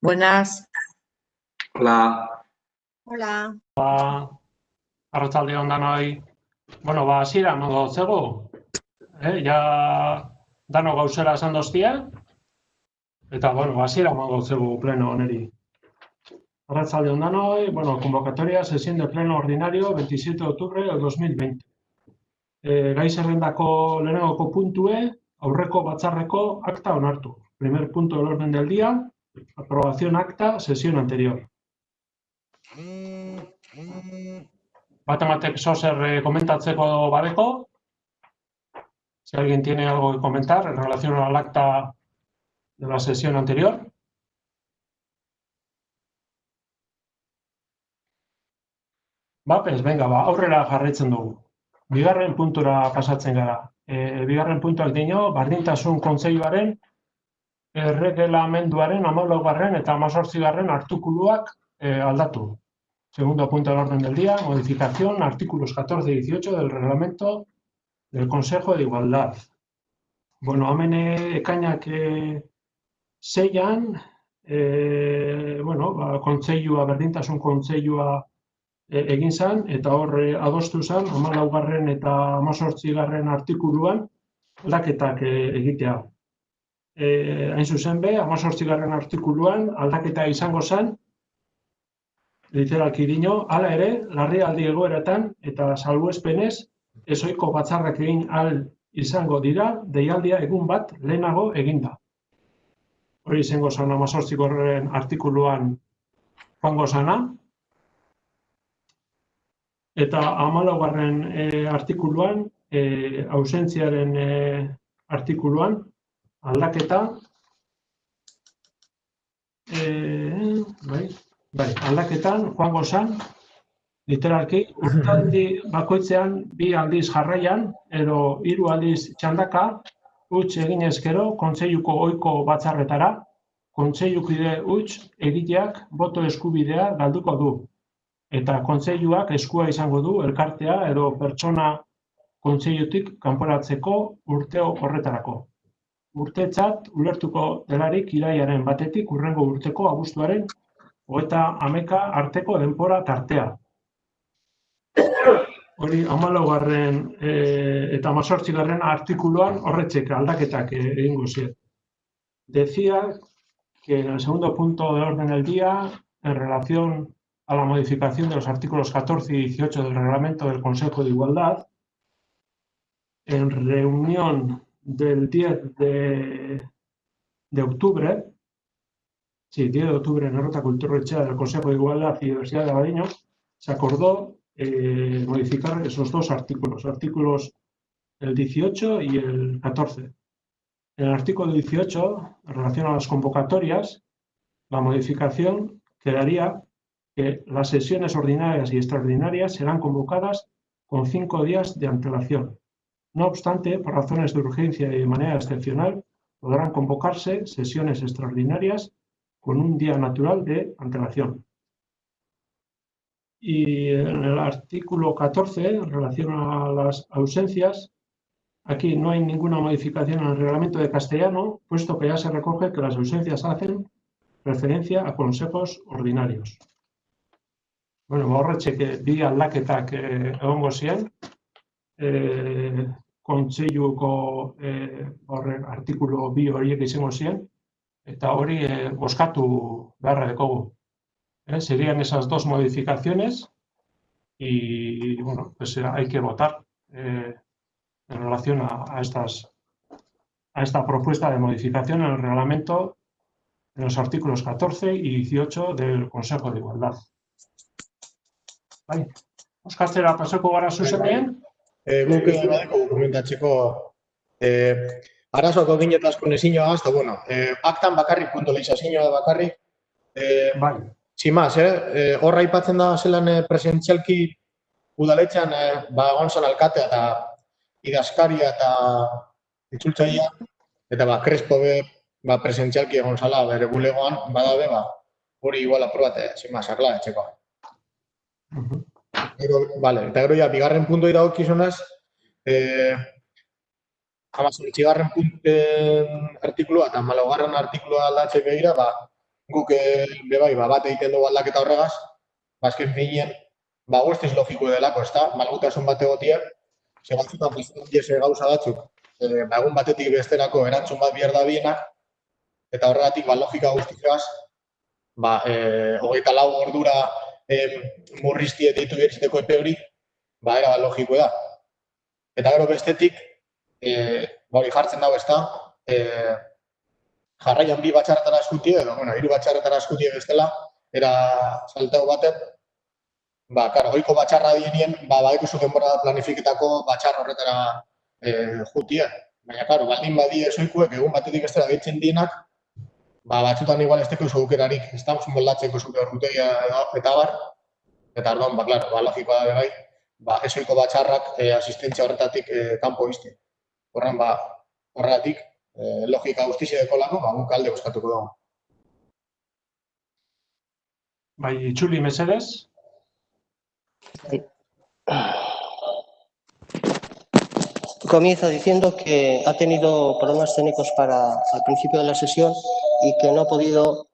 Buenas. Hola. Hola. Arratsalde on danoi. Bueno, hasiera emango zego. Ja dano gauzera esan doztia. Eta, hasiera emango zego pleno honeri. Arratsalde on danoi, convocatoria, sesión de pleno ordinario, 27 de octubre del 2020. Gai zerrendako lehenengoko puntue, aurreko batzarreko akta onartu. Primer punto del orden del día, aprobación acta, sesión anterior. Batematek zozer komentatzeko badeko. Si alguien tiene algo que comentar en relación al acta de la sesión anterior. Venga, aurrera jarraitzen dugu. Bigarren puntura pasatzen gara. Bigarren puntuak dino, bardintasun kontseiluaren erregelamenduaren 14. eta 18. artikuluak aldatu. Segundo punto del orden del día, modificación, artículos 14 y 18 del reglamento del Consejo de Igualdad. Hemen ekainak zeian, kontseilua, berdintasun kontseilua egin zen, eta horre adostu zen, 14. eta 18. artikuluan aldaketak egitea. Hain zuzen be, 18. artikuluan aldaketa izango zen, literalki dino, hala ere, larrialdi egoeratan eta salbuespenez, ezohiko batzarrak egin ahal izango dira, deialdia egun bat lehenago eginda. Hori izango zen 18. artikuluan joango zana. Eta 14. artikuluan, ausentziaren artikuluan, aldaketa, aldaketan joango zen, literalki, urtealdi bakoitzean 2 aldiz jarraian, edo 3 aldiz txandaka, huts egin ezkero, kontseiluko ohiko batzarretara, kontseilukide huts egiteak boto eskubidea galduko du. Eta kontseiluak eskua izango du elkartea edo pertsona kontseilutik kanporatzeko urteo horretarako. Urtetzat ulertuko delarik irailaren 1. hurrengo urteko abuztuaren 30 arteko denbora tartea. Hori 14. eta 18. artikuluan horretzek aldaketak egingo ziren. Decía que en el segundo punto del orden del día, en relación a la modificación de los artículos 14 y 18 del reglamento del Consejo de Igualdad, en reunión del 10 de octubre, sí, 10 de octubre en Errota Kulturretxea del Consejo de Igualdad y Diversidad de Abadiño, se acordó modificar esos 2 artículos, artículos el 18 y el 14. En el artículo 18, en relación a las convocatorias, la modificación quedaría que las sesiones ordinarias y extraordinarias serán convocadas con 5 días de antelación. No obstante, por razones de urgencia y de manera excepcional, podrán convocarse sesiones extraordinarias con un día natural de antelación. Y en el artículo 14, en relación a las ausencias, aquí no hay ninguna modificación en el reglamento de castellano, puesto que ya se recoge que las ausencias hacen referencia a consejos ordinarios. Horretxek 2 aldaketak egongo ziren, kontseiluko artikulu 2 horiek izango ziren, eta hori bozkatu beharra dekogu. Serían esas 2 modificaciones y, pues hay que votar en relación a esta propuesta de modificación en el reglamento en los artículos 14 y 18 del Consejo de Igualdad. Oskaztera pasoko gara zuzenean? Guk badeko komentatzeko arazoako ginetazko nezinioa gazta, aktan bakarrik, puntualizazioa bakarrik, sin más, horra ipatzen da zelan presentzialki udaletxean gonzan alkatea eta idazkaria eta itzultzaia, eta Crespo presentzialki egon zala bere bulegoan, badabe, hori igual aprobate, sin más, akla etxeko. Eta gero ja, bigarren puntu irakizunaz, 18. artikulua eta 14. artikulua aldatzek begira, guk bebai bat egiten dugu aldaketa horregaz, azken finean, guztiz logiko delako, ez da, malgutasun bat egotiak, batzutan pasatzen gauza batzuk, egun batetik besterako erantzun bat behar da bienak, eta horregatik, logika guztizaz, 24 ordura murriztie ditu bertziteko epe hori, era logiko da. Eta gero bestetik, hori jartzen dago ez da, jarraian 2 batxarretara eskutie, edo, 3 batxarretara eskutie bestela, era salteo baten, goiko batxarra dienien, badikuzu denbora planifiketako batxarra horretara jutie. Baina, baldin badie esoikuek egun batetik bestela gehitzen dienak, batzutan igual ez teko aukerarik, ez da, moldatzeko zuke horretegia eta bar, eta orduan, logikoa da bai, esoiko batxarrak asistentzia horretatik kanpo izte. Horregatik, logika guztizia dekolako, guk alde bozkatuko dago. Bai, Txuli, mesedez? Comienza diciendo que ha tenido problemas técnicos al principio de la sesión y que no ha podido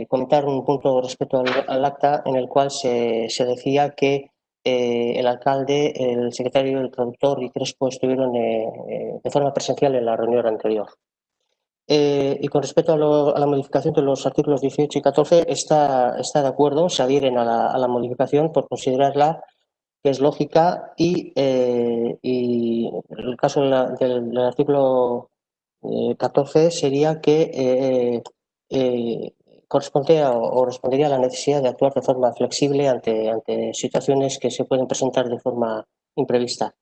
comentar un punto respecto al acta en el cual se decía que el alcalde, el secretario, el traductor y Crespo estuvieron de forma presencial en la reunión anterior. Y con respecto a la modificación de los artículos 18 y 14, está de acuerdo, se adhieren a la modificación por considerarla que es lógica y en el caso del artículo 14 sería que correspondería o respondería a la necesidad de actuar de forma flexible ante situaciones que se pueden presentar de forma imprevista.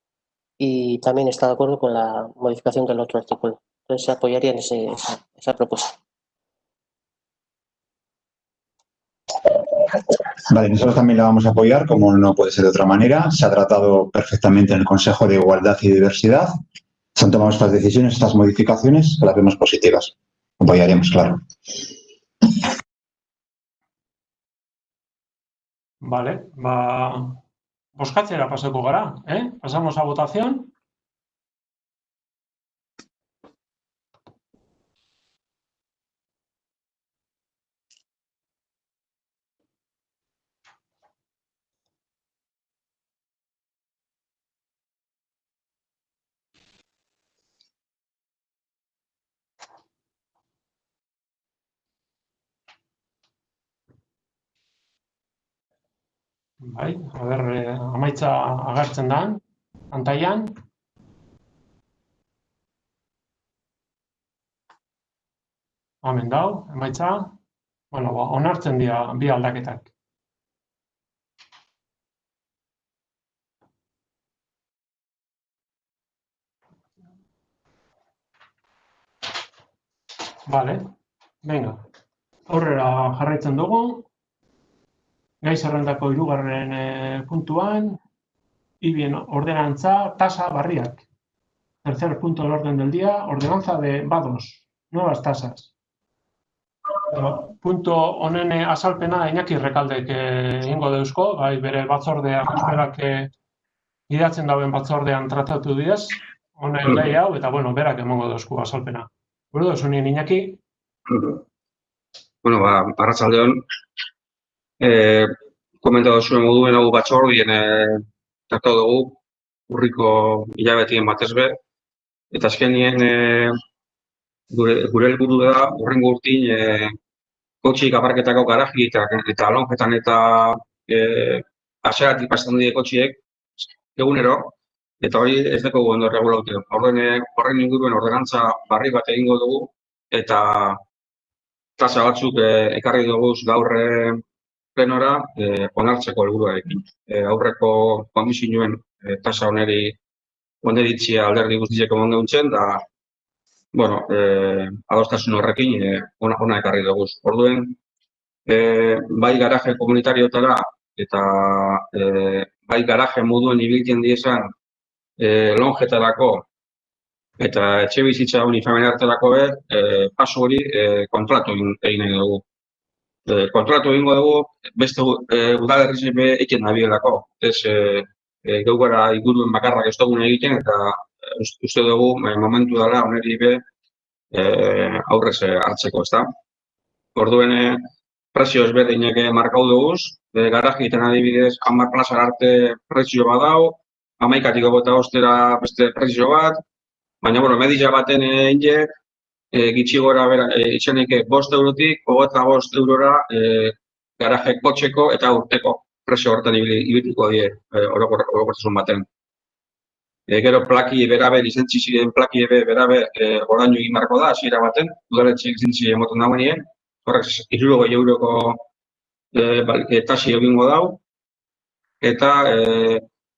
Y también está de acuerdo con la modificación del otro artículo. Entonces se apoyaría en esa propuesta. Vale, nosotros también la vamos a apoyar, como no puede ser de otra manera. Se ha tratado perfectamente en el Consejo de Igualdad y Diversidad. Se han tomado estas decisiones, estas modificaciones, que las vemos positivas. Apoyaremos, claro. Vale, bozkatzera pasako gara, Pasamos a votación. Bai, amaitza agertzen da, pantailan. Hemen dau, emaitza. Onartzen dira bi aldaketak. Vale, venga. Aurrera jarraitzen dugu. Gai zerrendako 3. puntuan, IBIen ordenantza, tasa barriak. Tercer punto del orden del día, ordenanza de BADOS, nuevas tasas. Punto honen azalpena Iñaki Rekaldek egingo deuzko, bai bere batzordean, berak gidatzen dauen batzordean tratatu diez, honen gai hau, eta berak emongo deuzko azalpena. Buru dozunien Iñaki? Arratsaldeon, komentatu zuen moduen hau batzordien tratatu dugu, urriko hilabetien batez be, eta azkenien gure helburu da, urrengo urtin, kotxik aparketako garaji eta lonjetan eta aseratik pasatzen dira kotxiek egunero, eta hori ez deko ondo regulaute. Horren inguruen ordenantza barri bat egingo dugu, eta tasa batzuk ekarri dugu gaur plenora onartzeko helburuarekin. Aurreko komisioen tasa oneritzia alderdi guztiek eman geuntzen, da adostasun horrekin ona ekarri dugu. Orduen, bai garaje komunitarioetara eta bai garaje moduen ibiltzen diezan lonjetarako eta etxe bizitza unifamiliarterako paso hori kontratu egin nahi dugu. Kontratu egingo dugu beste udalerriz eken nabielako. Ez geu gara inguruen bakarrak ez dugun egiten eta uste dugu momentu dela oneri aurrez hartzeko, ezta? Orduen, prezio ezberdinak markau duguz, garajietan adibidez 10 plazara arte prezio badau, 11-tik gota ostera beste prezio bat, baina, media baten inge, gitxi gora bera, itxenik 5 eurotik, 25 eurora garaje kotxeko eta urteko prezio horretan ibilituko die orokortasun baten. Gero plaki berabe, lizentzi ziren plaki berabe oraino egin marko da, hasiera baten, udaletxe lizentzi emoten dagoenien, horrek 60 euroko tasi egingo dau, eta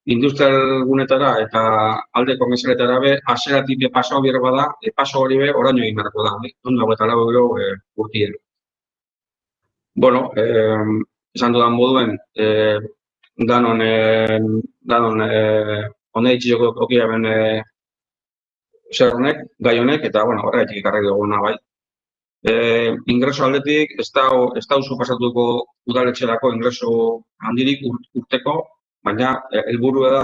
industrial gunetara eta alde komerzialetara be, haseratik pasau bierro bada, paso hori be oraino egin marko da, 94 euro urtien. Bueno, esan dudan moduen, danon ondeitxiko okia ben zer honek, gai honek, eta horregatik ikarri duguna bai. Ingreso aldetik, ez dauzu pasatuko udaletxerako ingreso handirik urteko, baina helburua da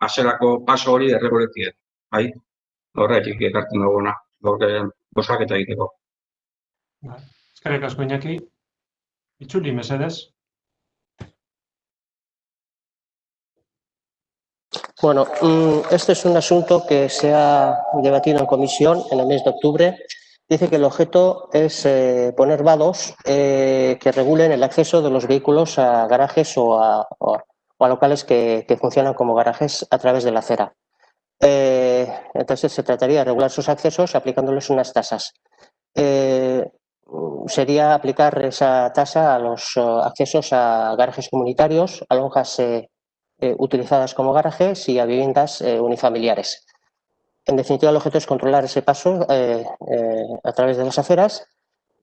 hasierako paso hori erreguletie, bai? Horregatik ikartzen duguna, bosaketa egiteko. Eskerrik asko, Iñaki. Itzuli, mesedez. Bueno, este es un asunto que se ha debatido en comisión en el mes de octubre. Dice que el objeto es poner vados que regulen el acceso de los vehículos a garajes o a locales que funcionan como garajes a través de la acera. Entonces se trataría de regular sus accesos aplicándoles unas tasas. Sería aplicar esa tasa a los accesos a garajes comunitarios, a lonjas utilizadas como garajes y a viviendas unifamiliares. En definitiva, el objeto es controlar ese paso a través de las aceras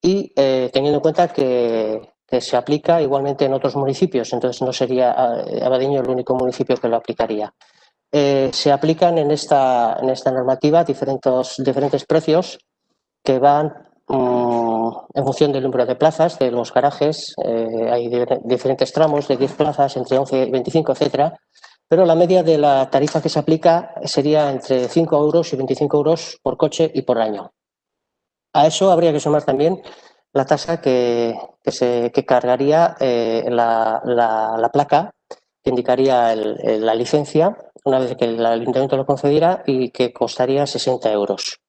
y teniendo en cuenta que se aplica igualmente en otros municipios, entonces no sería Abadiño el único municipio que lo aplicaría. Se aplican en esta normativa diferentes precios que van en función del número de plazas de los garajes. Hay diferentes tramos de 10 plazas, entre 11 y 25, etcétera. Pero la media de la tarifa que se aplica sería entre 5 euros y 25 euros por coche y por año. A eso habría que sumar también la tasa que cargaría la placa, que indicaría la licencia, una vez que el ayuntamiento lo concediera, y que costaría 60 euros.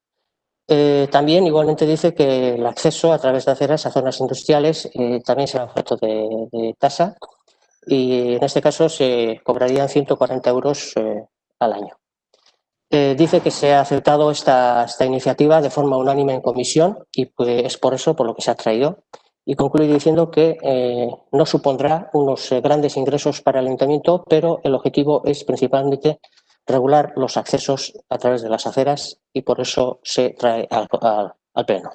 También igualmente dice que el acceso a través de aceras a zonas industriales también será objeto de tasa y en este caso se cobrarían 140 euros al año. Dice que se ha aceptado esta iniciativa de forma unánime en comisión y pues, es por eso por lo que se ha traído. Y concluye diciendo que no supondrá unos grandes ingresos para el ayuntamiento, pero el objetivo es principalmente regular los accesos a través de las aceras y por eso se trae al pleno.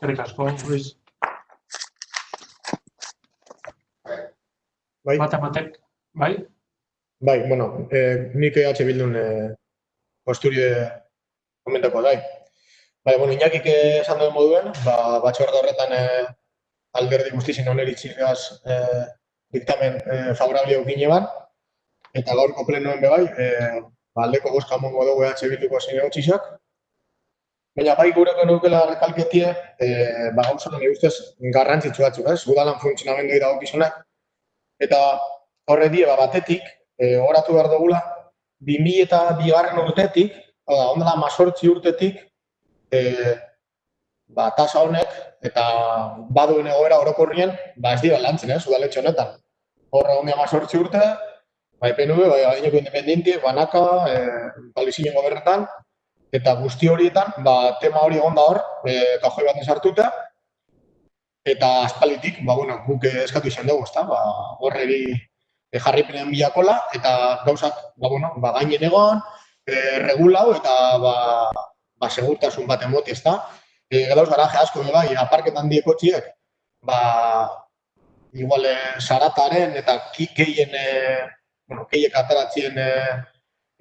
Gracias, Luis. Bai, Matematek, bai? bai, bueno, nik Bildun posturie komentako dai. Bai, bueno, Iñakik esan duen moduen, batzorde horretan alderdi guztizien oneritzigaz diktamen favorable eukine ban, eta gaurko plenoen bebai, aldeko bozka mongo dugu Bilduko zein egotzizak. Baina bai gureko nukela rekalketie, gauza nire ustez garrantzitsu batzuk, ez? Udalan funtzionamendoi dagokizunak. Eta horre die, batetik, horatu behar dugula, 2002 urtetik, ondela 18 urtetik, tasa honek eta baduen egoera orokorrien, ez dira lantzen, udaletxe honetan. Horre ondea 18 urte, PNV, Abadiñoko independientie, banaka, palizinen gobernetan, eta guzti horietan, tema hori egon da hor, kajoi baten sartuta, eta aspalitik, guk eskatu izan dugu, horreri jarripenen bilakola, eta gauzak, gainen egon, regulau, eta segurtasun bat emoti, ezta. Gauz garaje asko, aparketan dieko txiek, igual sarataren eta keiek ataratzien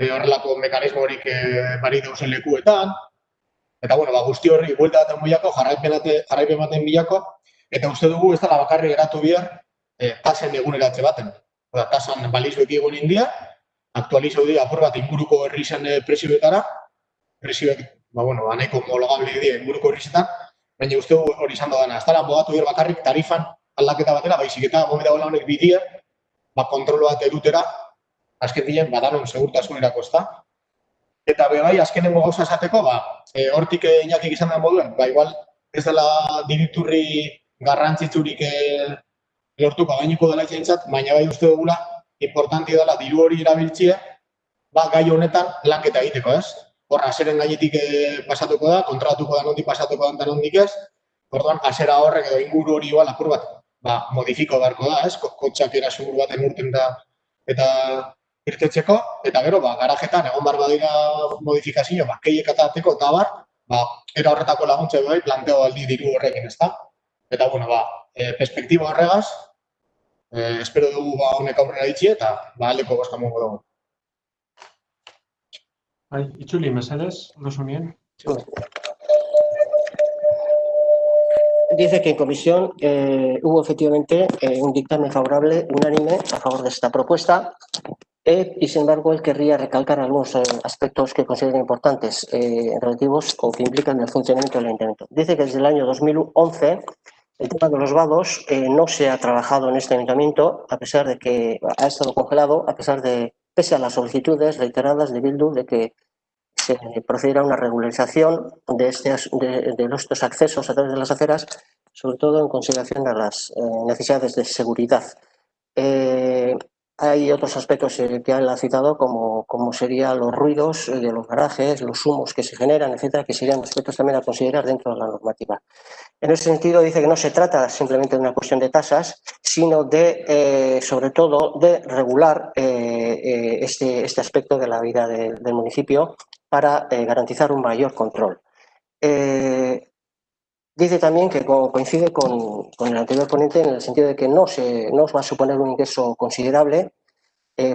horrelako mekanismo horik bari dauzen lekuetan, eta guzti horri buelta baten bilako, jarraipen baten bilako, eta uste dugu ez dela bakarri geratu bihar tasen eguneratze baten. Tasan balizuek egon india, aktualizau dira apur bat inguruko herri zen prezioetara, prezioek, nahiko homologable dira inguruko horrizetan, baina uste hori izan dana. Ez dara bogatu dira bakarrik tarifan aldaketa batera, baizik eta mobi dagoela honek bidea, kontrol bat edutera, azken diren, danon segurtasunerako, ez da? Eta bai, azkenengo gauza esateko, hortik Iñakik izan da moduen, igual ez dela diriturri garrantzitsurik lortuko gaineko dela izantzat, baina bai uste dugula, importanti dela diru hori erabiltzia, gai honetan lanketa egiteko, ez? Horra, azeren gainetik pasatuko da, kontratuko da nondik pasatuko da nondik ez, orduan, azera horrek edo inguru hori igual apur bat, modifiko beharko da, ez? Kotxak erasuguru baten urten da, eta irtetzeko, eta gero, garajetan, egon behar badira modifikazio, keiek atateko eta bar, era horretako laguntze bai, planteo aldi diru horrekin, ez da? Eta, perspektiba horregaz, espero dugu honek aurrera ditzi eta aldeko boska mongo dugu. Itzuli, mesedez, Rosunien. Dice que en comisión hubo efectivamente un dictamen favorable, unánime, a favor de esta propuesta y, sin embargo, él querría recalcar algunos aspectos que considera importantes, relativos o que implican el funcionamiento del ayuntamiento. Dice que desde el año 2011 el tema de los vados no se ha trabajado en este ayuntamiento, a pesar de que ha estado congelado, pese a las solicitudes reiteradas de Bildu de que se procediera a una regularización de estos accesos a través de las aceras, sobre todo en consideración a las necesidades de seguridad. Hay otros aspectos que él ha citado, como serían los ruidos de los garajes, los humos que se generan, etcétera, que serían aspectos también a considerar dentro de la normativa. En ese sentido, dice que no se trata simplemente de una cuestión de tasas, sino sobre todo, de regular este aspecto de la vida del municipio para garantizar un mayor control. Dice también que coincide con el anterior ponente en el sentido de que no va a suponer un ingreso considerable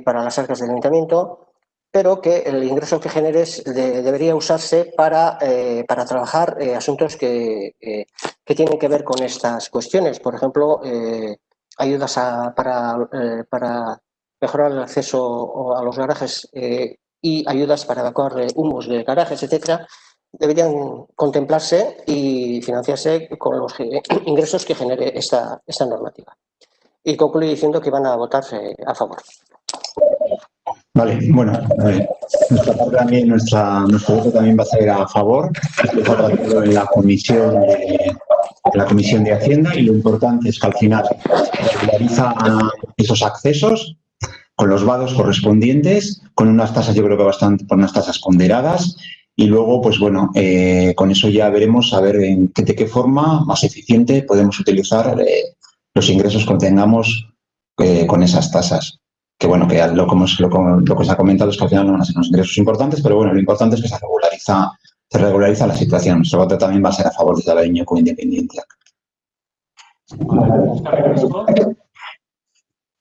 para las arcas del ayuntamiento, pero que el ingreso que genere debería usarse para trabajar asuntos que tienen que ver con estas cuestiones. Por ejemplo, ayudas para mejorar el acceso a los garajes y ayudas para evacuar humos de garajes, etcétera, deberían contemplarse y financiarse con los ingresos que genere esta normativa. Y concluye diciendo que van a votarse a favor. Vale, bueno, nuestra parte también, nuestro voto también va a ser a favor. Esto está tratado en la Comisión de Hacienda y lo importante es que al final regulariza esos accesos con los vados correspondientes, con unas tasas, yo creo que con unas tasas ponderadas. Y luego, pues bueno, con eso ya veremos a ver de qué forma más eficiente podemos utilizar los ingresos que tengamos con esas tasas. Que bueno, que lo que se ha comentado es que al final no van a ser unos ingresos importantes, pero bueno, lo importante es que se regulariza la situación. Nuestro voto también va a ser a favor de la Iñaco Independiente.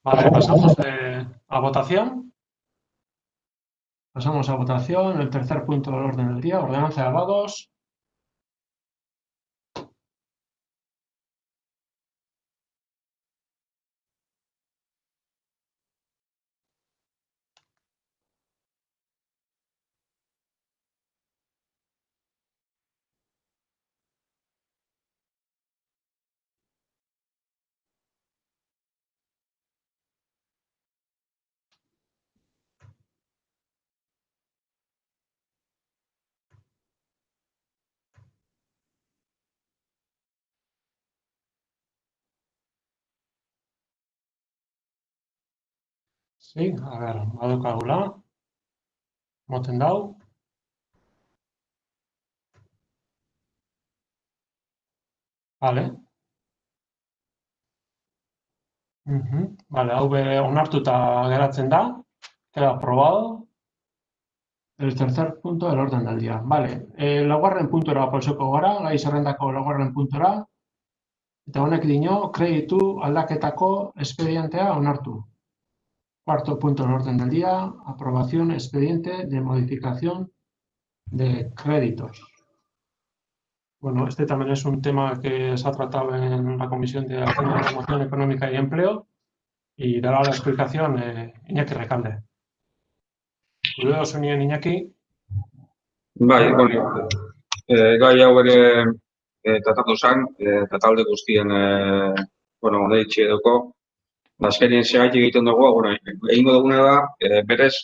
Vale, pasamos a votación. Pasamos a votación. El tercer punto del orden del día, ordenanza de vados. Sí, a ver, badukagula. Moten dau. Vale. Vale, hau onartuta geratzen da. Queda aprobado. El tercer punto del orden del día. Vale, laugarren puntora pasoko gara, gai zerrendako laugarren puntora. Eta honek dio, kreditu aldaketako expedientea onartu. Cuarto punto del orden del día, aprobación expediente de modificación de créditos. Bueno, este también es un tema que se ha tratado en la Comisión de Hacienda, Promoción Económica y Empleo y dará la explicación Iñaki Recalde. Cuidados unien Iñaki. Bai, bueno, gai hau ere tratatu zen, eta talde guztien, deitxe eduko. Azkenien zehaitik egiten dugu, egingo duguna da, berez,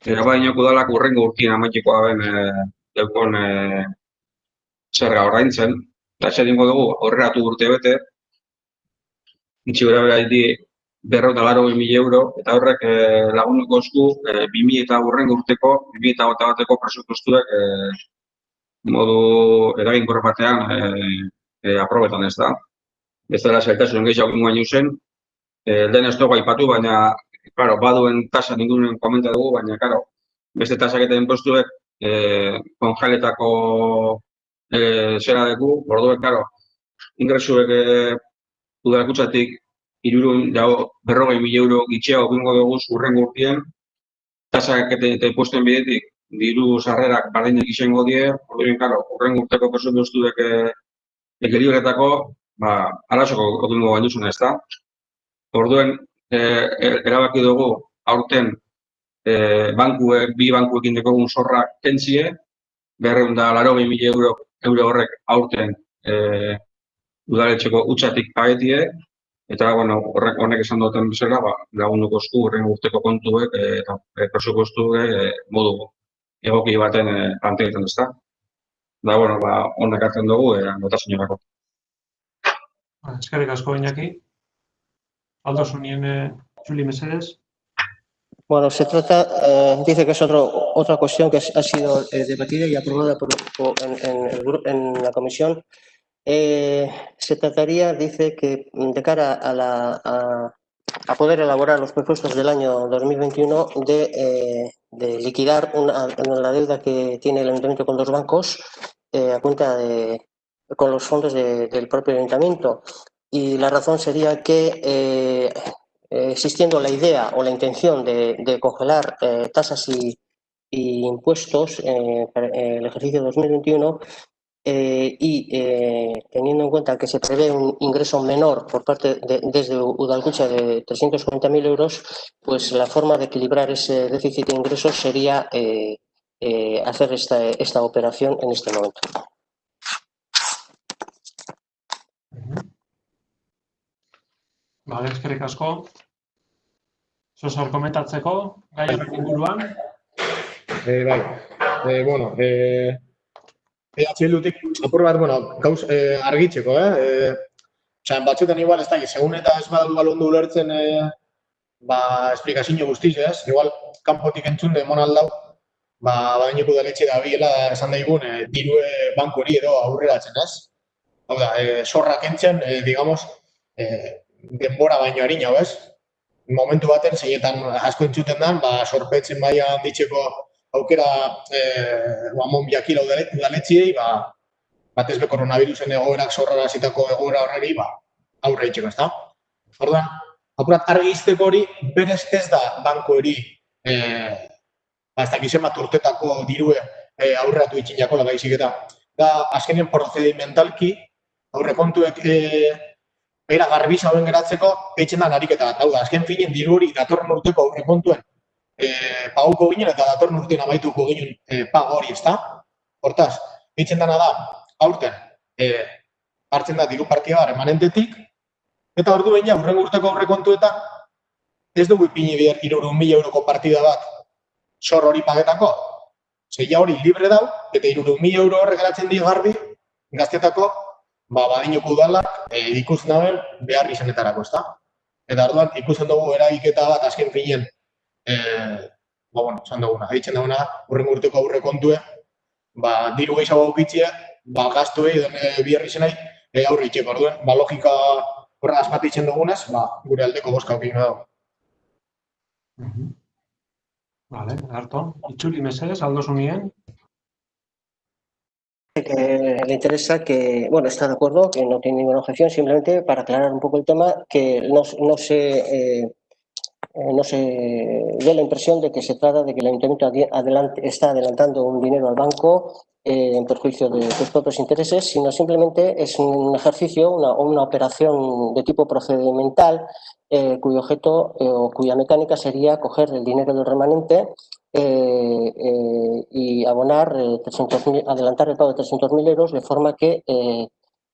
Abadiñoko udalak hurrengo urtien amaitikoa ben deukon zerga ordaintzen. Eta zer egingo dugu, aurreratu urte bete, itxi bera di 280.000 euro, eta horrek lagunduko esku 2000 eta hurrengo urteko, 2021ko presupuestuek modu eraginkor batean aprobetan ez da. Ez dela zailtasunen gehiago ingoain zen, den ez dugu aipatu, baina claro, baduen tasa ningunen komenta dugu, baina claro, beste tasak eta impostuek konjaletako zera dugu, orduek, claro, ingresuek udalkutzatik 40.000 euro gitxeago bingo dugu hurrengo urtien, tasak eta impostuen bidetik diru sarrerak bardinak izango die, orduan, claro, hurrengo urteko presupuestuek ekilibretako, arazoko okingo gainuzuna ez da. Orduen, erabaki dugu aurten bi bankuekin dekogun zorra kentzie, 280.000 euro horrek aurten udaletxeko utxatik pagetie, eta honek esan duten bezala, lagunduko esku horren urteko kontuek eta presupuestuek modu egoki baten planteetan ez da. Da, honek hartzen dugu, notazionerako. Eskerrik asko, Iñaki. Aldo Sunien, Juli Mesedes. Bueno, se trata, dice que es otra cuestión que ha sido debatida y aprobada en la comisión. Se trataría, dice, que de cara a poder elaborar los presupuestos del año 2021 de liquidar la deuda que tiene el ayuntamiento con los bancos a cuenta con los fondos del propio ayuntamiento. Y la razón sería que existiendo la idea o la intención de congelar tasas y impuestos para el ejercicio 2021 y teniendo en cuenta que se prevé un ingreso menor por parte desde Udalkutxa de 340.000 euros, pues la forma de equilibrar ese déficit de ingresos sería hacer esta operación en este momento. Vale, eskerrik asko. Zozor komentatzeko, gai horren inguruan. EH-Bildutik apur bat, gauz argitzeko, batzuetan igual, ez da, segun eta ez badut balondu ulertzen esplikazio guztiz, ez? Igual, kanpotik entzun demon aldau, baineko udaletxe da biela esan daigun dirue banku hori edo aurreratzen, ez? Hau da, zorra kentzen, digamos, denbora baino harina, ez? Momentu baten, zeinetan asko entzuten den, sorpetzen baia handitzeko aukera amon biakila udaletxiei, batez be koronavirusen egoerak zorrara zitako egoera horreri, aurre itxeko, ez da? Orduan, apurat argi izteko hori, berez ez da banko hori, ez dakizen bat urtetako dirue aurreratu itxinako lagaizik eta. Da, azkenien procedimentalki, aurre kontuek era garbiz hauen geratzeko, eitzen da ariketa bat. Hau da, azken finen diru hori datorren urteko aurre kontuen paguko ginen eta datorren urtean amaituko ginen pago hori, ez da? Hortaz, eitzen dana da, aurten, hartzen da diru partida remanentetik, eta ordu behin aurren urteko aurre kontuetan, ez dugu ipini behar 300.000 euroko partida bat zor hori pagetako. Zeia hori libre dau, eta 300.000 euro horrek geratzen di garbi, gaztetako, badinoko udalak ikusten dauen behar izanetarako, ez da? Eta orduan, ikusten dugu eragiketa bat azken finen, esan duguna, haitzen duguna, horren urteko aurre kontue, diru gehiago aukitzie, gaztuei, bihar izenai, aurre itxeko, orduan, logika horra asmatitzen dugunez, gure aldeko boska aukik dago. Vale, harto. Itzuli mesedes, Aldo Sunien. Que le interesa que, está de acuerdo, que no tiene ninguna objeción, simplemente para aclarar un poco el tema, que no se dé la impresión de que se trata de que el ayuntamiento está adelantando un dinero al banco en perjuicio de sus propios intereses, sino simplemente es un ejercicio, una operación de tipo procedimental cuyo objeto o cuya mecánica sería coger el dinero del remanente y abonar adelantar el pago de 300.000 euros, de forma que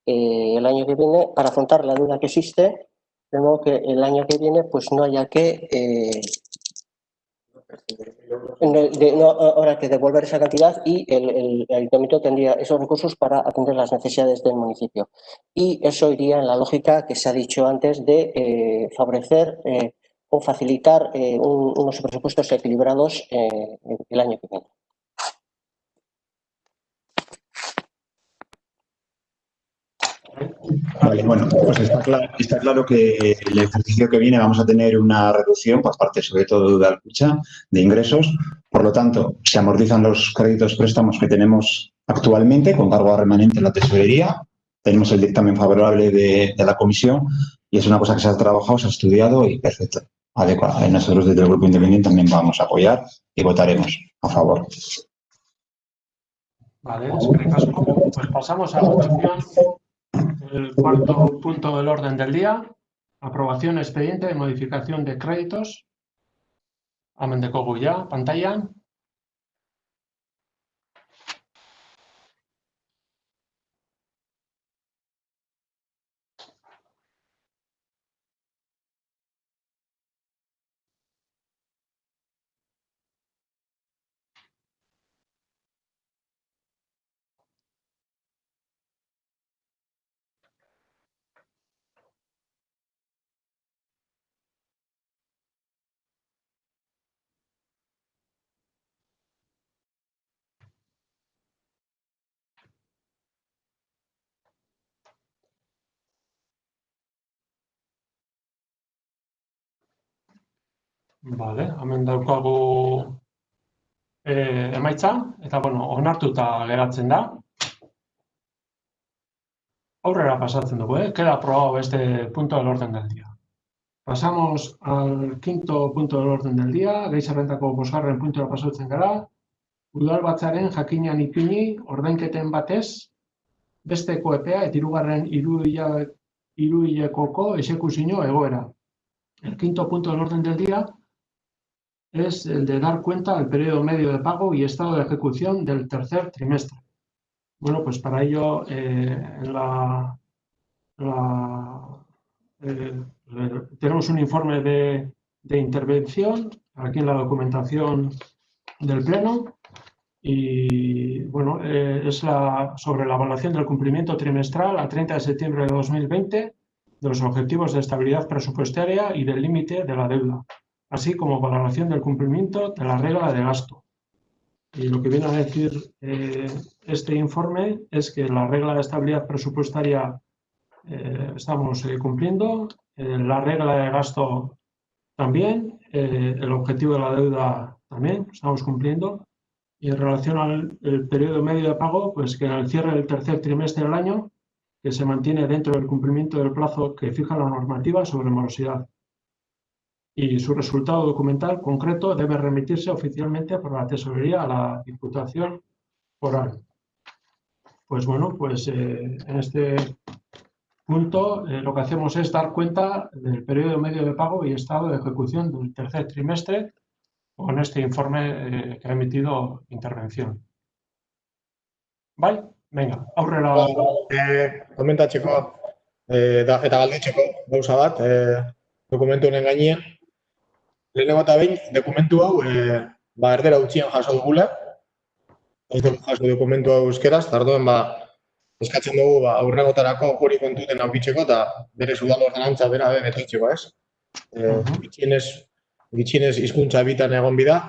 el año que viene, para afrontar la deuda que existe, de modo que el año que viene pues no haya que ahora que devolver esa cantidad, y el ayuntamiento tendría esos recursos para atender las necesidades del municipio. Y eso iría en la lógica que se ha dicho antes de favorecer o facilitar unos presupuestos equilibrados el año que viene. Vale, bueno, pues está claro que el ejercicio que viene vamos a tener una reducción por parte, sobre todo, de Alcucha, de ingresos. Por lo tanto, se amortizan los créditos préstamos que tenemos actualmente con cargo remanente en la tesorería. Tenemos el dictamen favorable de la comisión y es una cosa que se ha trabajado, se ha estudiado y perfecto, adecuado. Nosotros desde el Grupo Independiente también vamos a apoyar y votaremos a favor. Vale, pues pasamos a votación. El cuarto punto del orden del día, aprobación expediente de modificación de créditos. Amendeko ya, pantalla. Vale, hemen daukagu emaitza, eta onartuta geratzen da. Aurrera pasatzen dugu, queda aprobado este punto del orden del día. Pasamos al quinto punto del orden del día, gai zerrendako bosgarren puntura pasatzen gara. Udalbatzaren jakinan ipini ordainketen batez, besteko epea eta hirugarren hiruhilekoko exekuzio egoera. El quinto punto del orden del día es el de dar cuenta del periodo medio de pago y estado de ejecución del tercer trimestre. Bueno, pues para ello tenemos un informe de intervención aquí en la documentación del Pleno y bueno, es sobre la evaluación del cumplimiento trimestral a 30 de septiembre de 2020 de los objetivos de estabilidad presupuestaria y del límite de la deuda, así como valoración del cumplimiento de la regla de gasto. Y lo que viene a decir este informe es que la regla de estabilidad presupuestaria estamos cumpliendo, la regla de gasto también, el objetivo de la deuda también estamos cumpliendo. Y en relación al periodo medio de pago, pues que al cierre del tercer trimestre del año, que se mantiene dentro del cumplimiento del plazo que fija la normativa sobre morosidad. Y su resultado documental concreto debe remitirse oficialmente por la Tesorería a la Diputación Foral. Pues bueno, pues en este punto lo que hacemos es dar cuenta del periodo medio de pago y estado de ejecución del tercer trimestre con este informe que ha emitido intervención. Bai, venga, aurrera. Komentatzeko eta galdetzeko gauza bat dokumentu honen gainean. Lehenengo eta behin, dokumentu hau erdera utzian jaso dugula. Ez dugu jaso dokumentu hau euskeraz, tardoen eskatzen dugu aurregotarako hori kontuten aukitzeko eta bere udal ordenantza bera betetzeko, ez? Gitxienez hizkuntza bitan egon bida,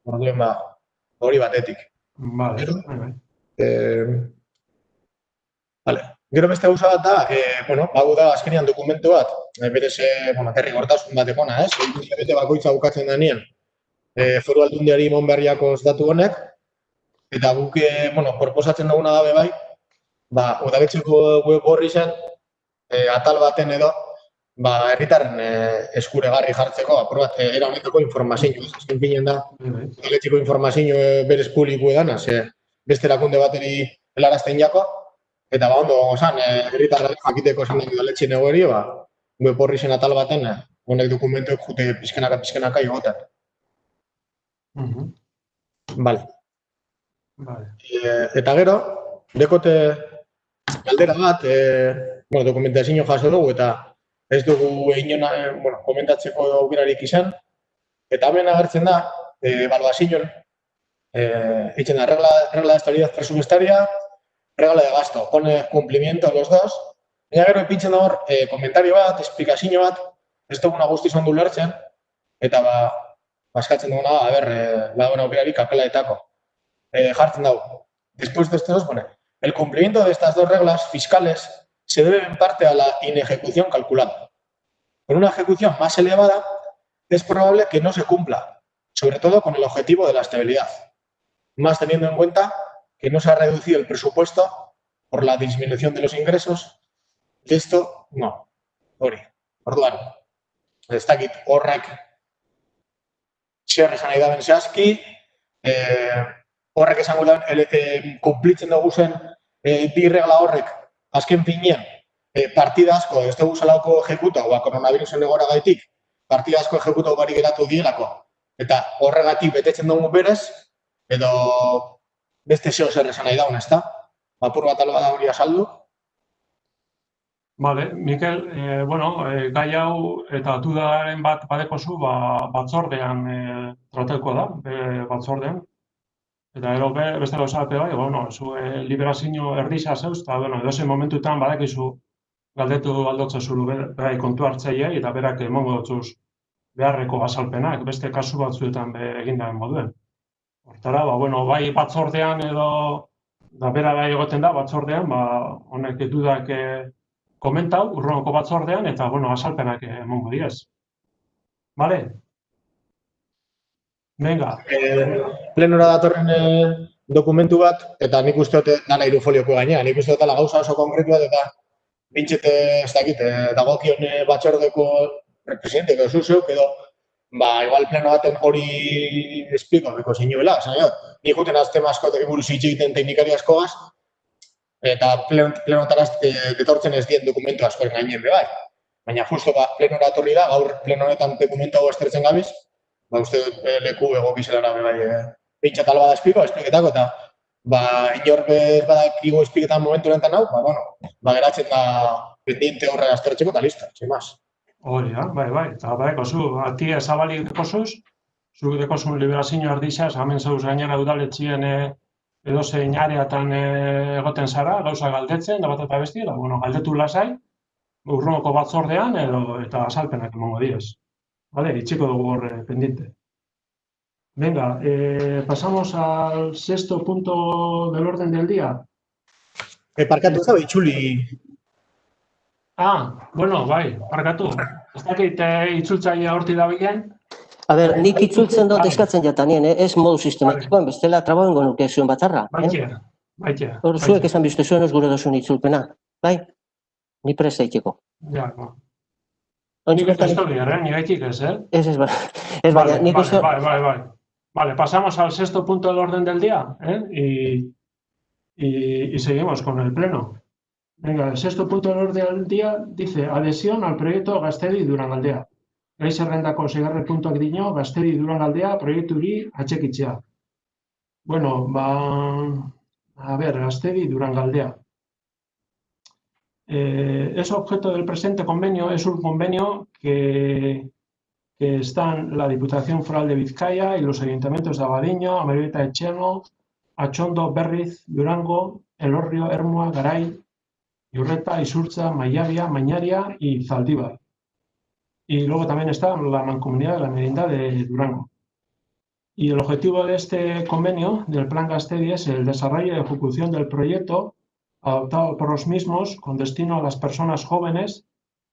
orduen hori batetik. Vale. Gero beste gauza bat da, hau da azkenean dokumentu bat, berez derrigortasun bat ekona, ez? Bete bakoitza bukatzen denean, foru aldundiari emon berriako datu honek, eta guk, proposatzen duguna da bai, udaletxeko web horri zen, atal baten edo, herritarren eskuregarri jartzeko, aprobat, era honetako informazio, azken pinen da, udaletxeko informazio berez publiko edana, beste erakunde bateri helarazten jako, eta ondo gozan, herritarren jakiteko zen den udaletxen egori, web horri zen atal baten, honek dokumentuek jute pizkenaka igoten. Vale. Vale. Eta gero, dekote galdera bat, dokumentazio jaso dugu eta ez dugu komentatzeko aukerarik izan. Eta hemen agertzen da, evaluazioan, eitzen da, regla de estabilidad presupuestaria, regla de gasto, pone cumplimiento los dos. Eta gero ipintzen da hor, komentario bat, esplikazio bat, ez duguna guztiz ondo ulertzen, eta eskatzen duguna, badagoen aukerarik kapelaetako. Jartzen dago. Después de estos, el cumplimiento de estas dos reglas fiscales se debe en parte a la inejecución calculada. Con una ejecución más elevada, es probable que no se cumpla, sobre todo con el objetivo de la estabilidad, más teniendo en cuenta que no se ha reducido el presupuesto por la disminución de los ingresos. Esto, no. Orduan, ez dakit horrek zer esan nahi daben zehazki, horrek esango da, kumplitzen dugu zen bi regla horrek, azken finean, partida asko, ez dugu salauko ejekuta, koronavirusen egora gaitik, partida asko ejekuta barik geratu dielako, eta horregatik betetzen dugu berez, edo beste zeo zer esan nahi daun, ez da? Apur bat alba da hori azaldu. Vale, Mikel, gai hau eta dudaren bat badekozu, batzordean tratatuko da, batzordean. Eta gero beste gauzate bai, zu liberazio erdisa zeuz, eta edozein momentutan badakizu galdetu aldotza zuru berai kontu hartzaileei eta berak emango dotzuz beharreko azalpenak, beste kasu batzuetan egindaren moduen. Hortara, bai batzordean edo, da bera bai egoten da batzordean, honek dudak komentau, urruneko batzordean, eta azalpenak emango diez. Vale? Venga. Plenora datorren dokumentu bat, eta nik uste dut dala 3 folioko gainean, nik uste dut dala gauza oso konkretu bat, eta bintxete, ez dakit, dagokion batzordeko presidenteko zuzeuk, edo, igual pleno baten hori esplikatuko zinuela, nik juten azte maskotek buruz hitz egiten teknikari askogaz, eta plenotara detortzen ez dien dokumentu askoren gainen bebai. Baina justo plenora atorri da, gaur plenonetan dokumentu hau estertzen gabiz, uste dut leku egokizelara bebai pintxat alba da espliketako, eta inor badakigu espliketan momentu honetan hau, geratzen da pendiente horre aztertzeko eta lista, sin más. Hori da, bai, eta badekozu, ati ezabalik dekozuz, zuk dekozun liberazio ardizaz, hemen zauz gainera udaletxien edozein areatan egoten zara, gauza galdetzen, da bat eta besti, galdetu lasai, urruneko batzordean eta azalpenak emango diez. Vale, itxiko dugu horre pendiente. Venga, pasamos al 6º punto del orden del día. Parkatu ez da, itxuli. Bai, parkatu. Ez dakit itzultzailea horti da bilen. A ber, nik itzultzen dut eskatzen jatanien, ez modu sistematikoan, bestela trabagoengo nuke zuen batzarra. Baitia. Zuek esan bizte zuen ez gure dozuen itzulpena, bai? Ni presta itxeko. Ja, nik ez da ni gaitik ez, Ez, baina, nik uste... Vale, pasamos al 6º punto del orden del día, y seguimos con el pleno. Venga, el 6º punto del orden del día dice adhesión al proyecto Gaztedi Durangaldea. Gai zerrendako 6. puntuak dio, Gaztedi Durangaldea proiekturi atxekitzea. Gaztedi Durangaldea. Es objeto del presente convenio, es un convenio que están la Diputación Foral de Vizcaya y los ayuntamientos de Abadiño, Ameribeta Etxeno, Atxondo, Berriz, Durango, Elorrio, Ermua, Garay, Iurreta, Isurtza, Maiabia, Mañaria y Zaldívar. Y luego también está la Mancomunidad de la Merindad de Durango. Y el objetivo de este convenio del Plan Gaztedi es el desarrollo y ejecución del proyecto adoptado por los mismos con destino a las personas jóvenes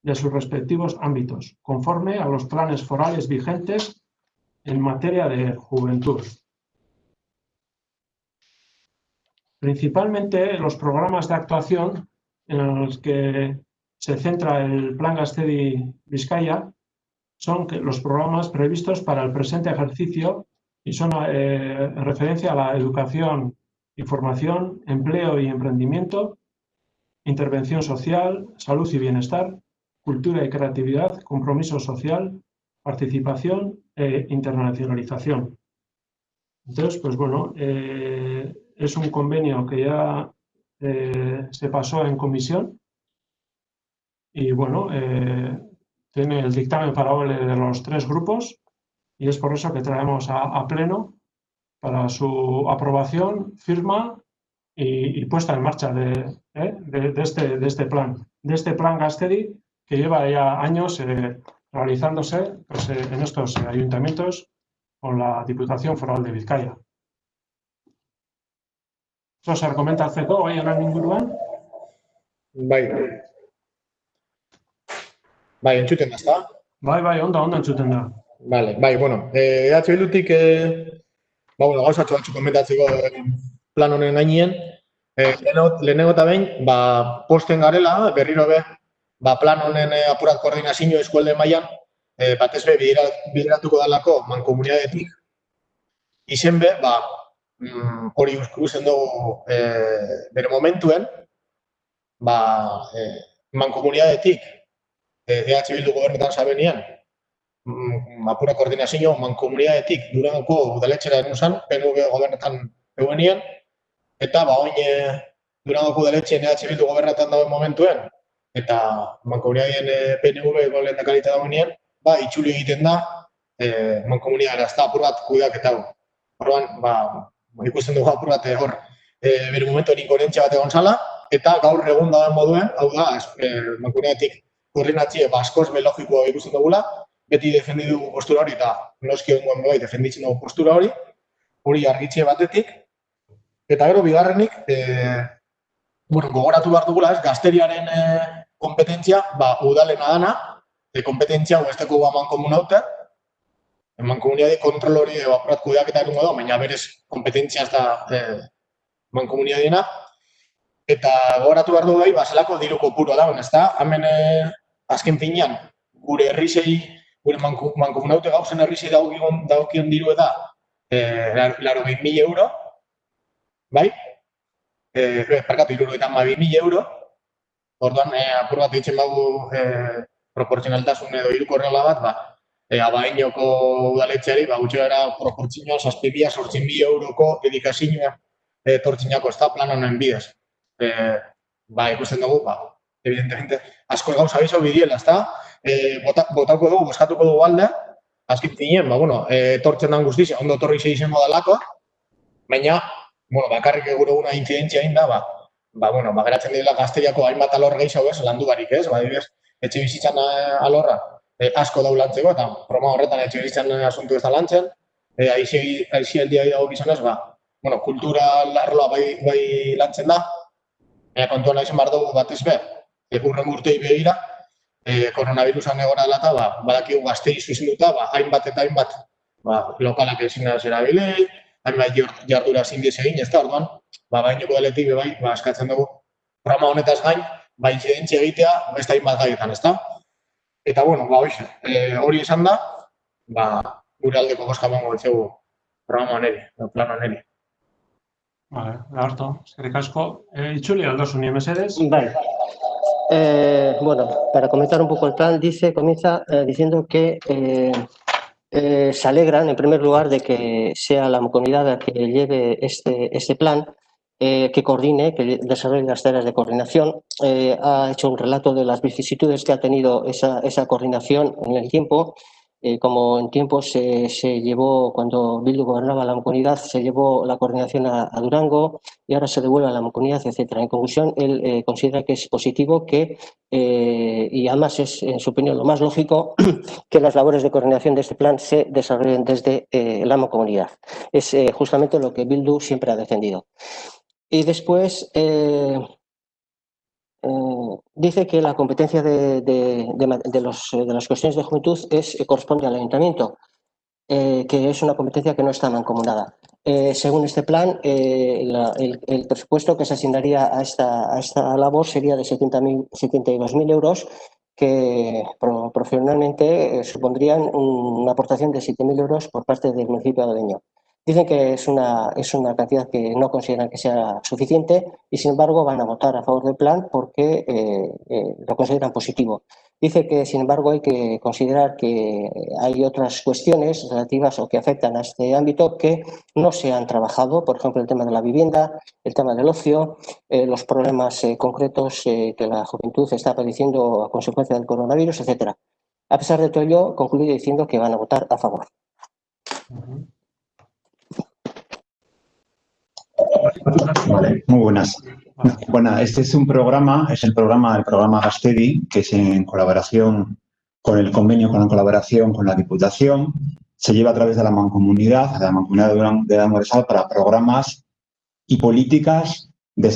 de sus respectivos ámbitos, conforme a los planes forales vigentes en materia de juventud. Principalmente los programas de actuación en los que se centra el Plan Gaztedi Vizcaya son los programas previstos para el presente ejercicio y son en referencia a la educación y formación, empleo y emprendimiento, intervención social, salud y bienestar, cultura y creatividad, compromiso social, participación e internacionalización. Entonces, pues bueno, es un convenio que ya se pasó en comisión y bueno, tiene el dictamen favorable de los 3 grupos y es por eso que traemos a pleno para su aprobación, firma y puesta en marcha de este plan Gaztedi, que lleva ya años realizándose pues, en estos ayuntamientos con la Diputación Foral de Bizkaia. Eso se argumentatzeko gai honen inguruan. Bai, entzuten da, ezta? Bai, ondo entzuten da. Vale, bai, bueno, EH Bildutik, gauzatxo batzuk komentatzeko plan honen gainean, lehenengo eta behin, posten garela, berriro be, plan honen apurat koordinazio eskualde mailan, batez be bideratuko dalako mankomunidadetik, izen be, hori ikusten dugu bere momentuen, mankomunidadetik, EH Bildu gobernetan zabenean, apura koordinazio mankomunidadetik Durangoko udaletxera enusan, PNV gobernetan eguenien, eta oin Durangoko udaletxean EH Bildu gobernetan dauen momentuen, eta mankomunidadien PNV lehendakarita dagoenien, itxuli egiten da mankomunidadera, ez da apur bat kudeak eta orduan, ikusten dugu apur bat hor, bere momentuen inkoherentzia bat egon zala, eta gaur egun dauen moduen, hau da, mankomunidadetik koordinatzie askoz logikoa ikusten dugula, beti defendidu dugu postura hori, eta noski ongoan bai defenditzen dugu postura hori argitxe batetik. Eta gero, bigarrenik, gogoratu behar dugula, Gazteriaren kompetentzia, udalena dana, kompetentzia huesteko mankomun haute, mankomunidade kontrol hori apurat kudeaketa erungo da, baina berez kompetentzia ez da mankomunidadena. Eta gogoratu behar dugu zelako diru kopurua dagoen, ez da? Hemen azken finean, gure herrizei, gure mankomunaute gauzen herrizei dagokion diru da 80.000 euro, bai? Parkatu, 72.000 euro, orduan, apur bat ditzen bagu proportzionaltasun edo irukorrela bat, abainoko udaletxeari, gutxe gara proportzioa 7.000-8.000 euroko edikazioa tortzinako, ez da, plan honen bidez. Ikusten dugu, evidentemente, asko gauza bizo bidiela, ez da? Botauko dugu, boskatuko dugu alde, azkin zinen, tortzen dan guztizia, ondo torri izango dalako, baina, bakarrik gure eguna incidentzia egin da, geratzen dira Gazteiako hainbat alor gehiago ez, landu barik ez, etxe bizitzan alorra asko dau lantzeko, eta programa horretan etxe bizitzan asuntu ez da lantzen, aizialdia dago gizonez, kultura larloa bai lantzen da, kontuan izan behar dugu batez be, urren urtei begira, koronavirusan egora dela eta badakigu Gaztei zuzenduta, hainbat eta hainbat lokalak ezin da zerabilei, hainbat jardura zindiz egin, ez da, orduan, bainoko deletik bai, eskatzen dugu programa honetaz gain, intzidentzia egitea, beste hainbat gaietan, ez da? Eta, hori izan da, gure aldeko boska emango betxegu programa honeri, plan honeri. Vale, Lagarto, eskerrik asko. Itzuli aldozu ni mesedez. Vale. Para comentar un poco el plan, comienza diciendo que se alegran, en primer lugar, de que sea la Mancomunidad la que lleve este plan, que coordine, que desarrolle las tareas de coordinación. Ha hecho un relato de las vicisitudes que ha tenido esa coordinación en el tiempo. Como en tiempo se llevó, cuando Bildu gobernaba la Mancomunidad, se llevó la coordinación a Durango y ahora se devuelve a la Mancomunidad, etcétera. En conclusión, él considera que es positivo y además es, en su opinión, lo más lógico que las labores de coordinación de este plan se desarrollen desde la Mancomunidad. Es justamente lo que Bildu siempre ha defendido. Y después dice que la competencia de las cuestiones de juventud corresponde al ayuntamiento, que es una competencia que no está mancomunada. Según este plan, el presupuesto que se asignaría a esta labor sería de 72.000 euros, que proporcionalmente supondrían una aportación de 7.000 euros por parte del municipio de Adeño. Dicen que es una cantidad que no consideran que sea suficiente y, sin embargo, van a votar a favor del plan porque lo consideran positivo. Dice que, sin embargo, hay que considerar que hay otras cuestiones relativas o que afectan a este ámbito que no se han trabajado, por ejemplo, el tema de la vivienda, el tema del ocio, los problemas concretos que la juventud está padeciendo a consecuencia del coronavirus, etcétera. A pesar de todo ello, concluye diciendo que van a votar a favor. Vale, muy buenas. Bueno, este es un programa, es el programa Gastedi, que es en colaboración con el convenio, con la colaboración con la Diputación, se lleva a través de la Mancomunidad de Durango para programas y políticas de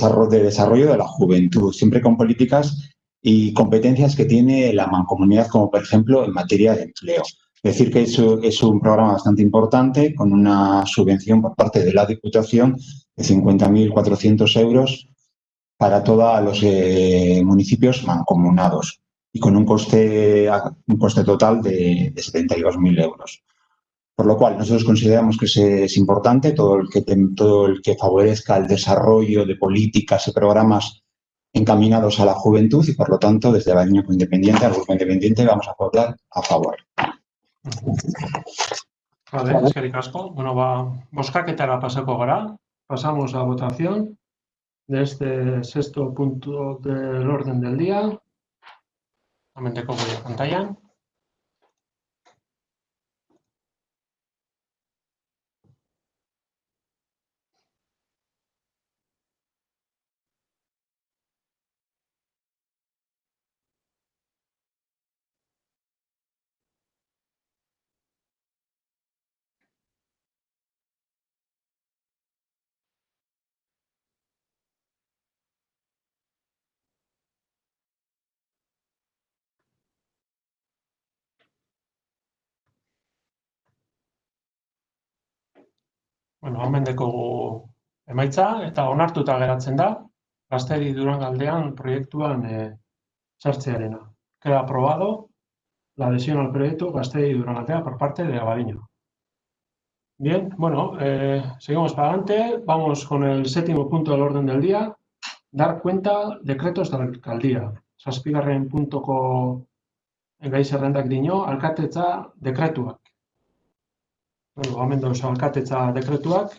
desarrollo de la juventud, siempre con políticas y competencias que tiene la Mancomunidad, como por ejemplo en materia de empleo. Es decir, que es un programa bastante importante con una subvención por parte de la Diputación de 50.400 euros para todos los municipios mancomunados y con un coste total de 72.000 euros. Por lo cual, nosotros consideramos que es importante todo el que favorezca el desarrollo de políticas y programas encaminados a la juventud y, por lo tanto, desde el Grupo Independiente, vamos a votar a favor. Vale, eskerrik asko. Bueno, bozkaketara pasako gara. Pasamos a votación de este sexto punto del orden del día. También te cojo la pantalla. Bueno, hemen dekogu emaitza eta onartuta geratzen da Gaztedi Durangaldean proiektuan sartzearena. Queda aprobado la adhesión al proyecto Gaztedi Durangaldea por parte de Abadiño. Bien, bueno, seguimos para adelante. Vamos con el séptimo punto del orden del día. Dar cuenta decretos de la alcaldía. Zazpigarren puntuko gai zerrendak dio, alkatetza dekretuak. Bueno, hemen daude alkatetza dekretuak.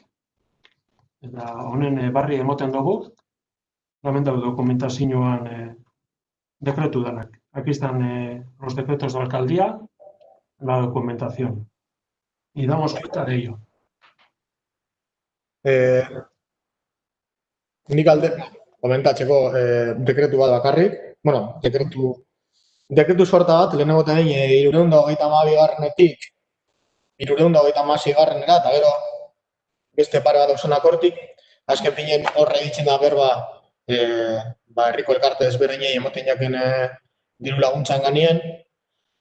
Eta honen barri emoten dugu. Hemen daude dokumentazioan dekretu danak. Aquí están los decretos de la alcaldía, la documentación. Y damos cuenta de ello. Nik komentatzeko dekretu bat bakarrik. Bueno, dekretu sorta bat, lehenengo eta behin 322-garrenetik 326-garrenera, eta gero beste pare bat dauzenak hortik. Azken finean horre ditzen da berba herriko elkarte ezberdinei emoten jaken diru laguntzan ganien,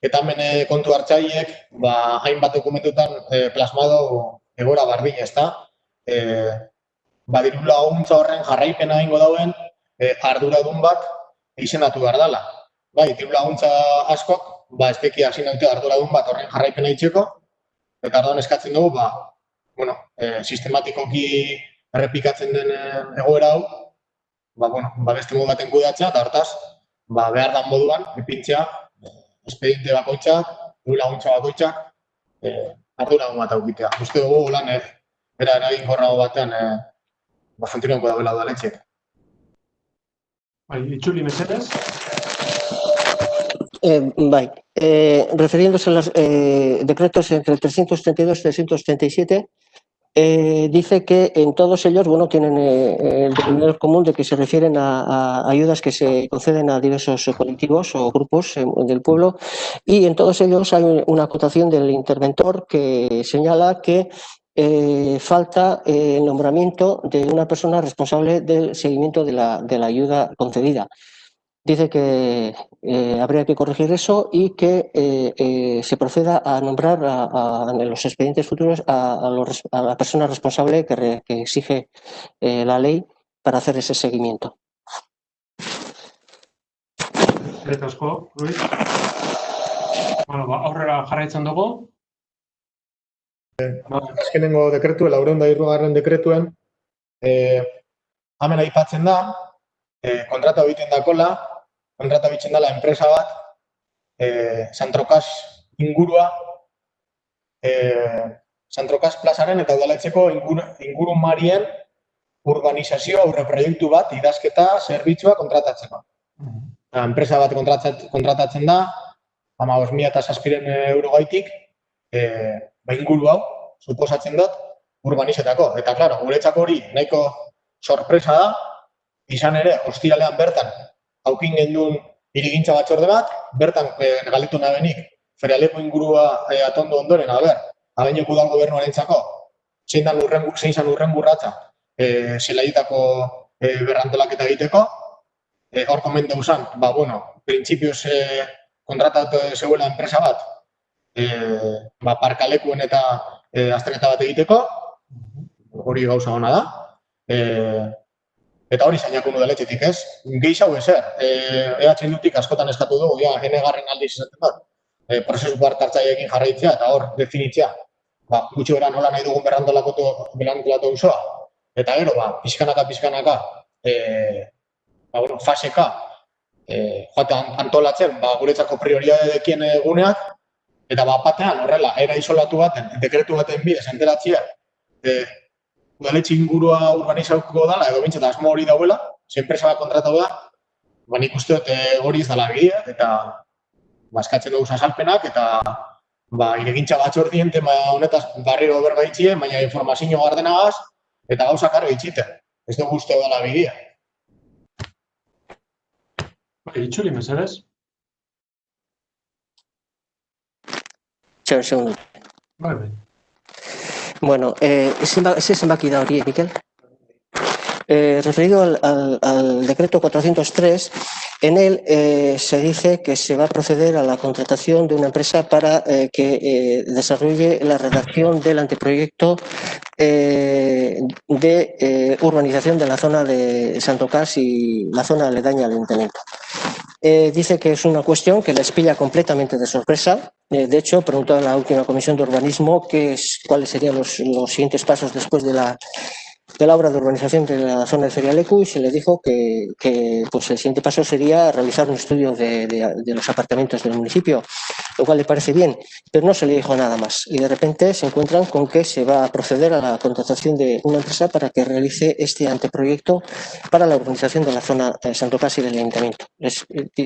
eta hemen kontu hartzaileek hainbat dokumentutan plasmado egora bardin, ezta? Diru laguntza horren jarraipena egingo dauen arduradun bat izendatu behar dela. Bai, diru laguntza askok, ez teki hasi naute arduradun bat horren jarraipena itxeko, eta orduan eskatzen dugu, sistematikoki errepikatzen den egoera hau, beste modu baten kudeatzea, eta hortaz, behar dan moduan, ipintzea, espediente bakoitzak, diru laguntza bakoitzak, arduradun bat aukitea. Uste dugu, lan, era eraginkorrago batean, funtzionatuko dagoela udaletxeak. Itzuli, mesedez. Refiriéndose a los decretos entre el 332 y 337, dice que en todos ellos, tienen el denominador común de que se refieren a ayudas que se conceden a diversos colectivos o grupos del pueblo, y en todos ellos hay una acotación del interventor que señala que falta el nombramiento de una persona responsable del seguimiento de la ayuda concedida. Dice que habría que corregir eso y que se proceda a nombrar en los expedientes futuros a la persona responsable que exige la ley para hacer ese seguimiento. Eskerrik asko, Luis. Bueno, aurrera jarraitzen dugu. Azkenengo dekretuen, 403. dekretuen, hemen aipatzen da, kontrata egiten dakola, kontrata egiten dela enpresa bat, Santrokas ingurua, Santrokas plazaren eta udaletxeko ingurumarien urbanizazio aurreproiektu bat idazketa zerbitzua kontratatzeko. Enpresa bat kontratatzen da, 15.000 euro gaitik, inguru hau, suposatzen dut, urbanizetako. Eta, klaro, guretzako hori nahiko sorpresa da, izan ere, ostiralean bertan, haukin gendun hirigintza batzorde bat, bertan galdetu nabenik, Feraleku ingurua atondu ondoren, abeineko udal gobernuarentzako, zein zan urrenburratza, zelaietako berrantolaketa egiteko, hor komentau zan, printzipioz kontratatu zeuela enpresa bat, parkalekuen eta azterketa bat egiteko, hori gauza hona da, eta hori zainako udaletxetik ez, gehiago ezer, EH Bildutik askotan eskatu dugu, enegarren aldiz izaten da, prozesu parte-hartzaileekin jarraitzea eta hor definitzea, gutxi gara nola nahi dugun berrantolatu osoa, eta gero, pixkanaka, faseka, joatean antolatzen, guretzako prioritatedekien eguneak, eta batean horrela, era isolatu baten, dekretu baten bidez enteratzea, udaletxe ingurua urbanizauko dela, edo bintzeta asmo hori dauela, enpresa bat kontratatu da, nik uste dut hori ez dela bidea, eta eskatzen dugu azalpenak, eta iregintza batzordien tema honetaz barriro bergaitzie, baina informazio gardenagaz, eta gauzak argi itxiten. Ez dugu uste dela bidea. Itxuri, mesedez? Un segundo. Vale. Bueno, ese zenbaki da hori, Miquel. Referido al decreto 403, en él se dice que se va a proceder a la contratación de una empresa para que desarrolle la redacción del anteproyecto de urbanización de la zona de Santrocas y la zona aledaña al ayuntamiento. Dice que es una cuestión que les pilla completamente de sorpresa. De hecho, preguntó a la última comisión de urbanismo cuáles serían los siguientes pasos después de la obra de urbanización de la zona de Feralecu, y se le dijo que pues el siguiente paso sería realizar un estudio de los apartamentos del municipio, lo cual le parece bien, pero no se le dijo nada más. Y de repente se encuentran con que se va a proceder a la contratación de una empresa para que realice este anteproyecto para la urbanización de la zona de Santrocas y del ayuntamiento.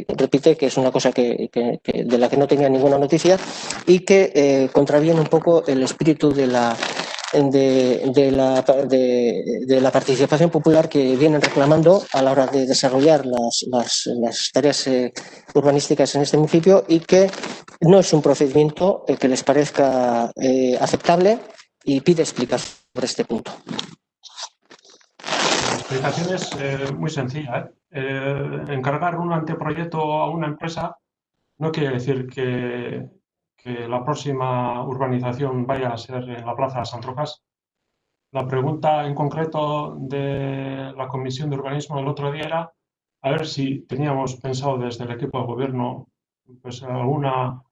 Repite que es una cosa de la que no tenía ninguna noticia y que contraviene un poco el espíritu de la participación popular que vienen reclamando a la hora de desarrollar las tareas urbanísticas en este municipio, y que no es un procedimiento que les parezca aceptable, y pide explicación sobre este punto. La explicación es muy sencilla. Encargar un anteproyecto a una empresa no quiere decir que la próxima urbanización vaya a ser en la plaza de Santrocas. La pregunta en concreto de la Comisión de Urbanismo del otro día era a ver si teníamos pensado desde el equipo de gobierno pues alguna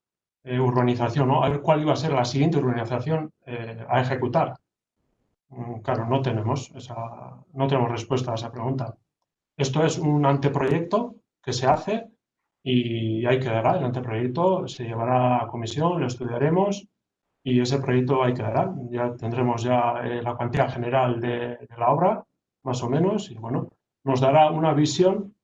urbanización, ¿no? A ver cuál iba a ser la siguiente urbanización a ejecutar. Claro, no tenemos respuesta a esa pregunta. Esto es un anteproyecto que se hace y ahí quedará. El anteproyecto se llevará a comisión, lo estudiaremos y ese proyecto ahí quedará. Ya tendremos la cuantía general de la obra, más o menos, y bueno, nos dará una visión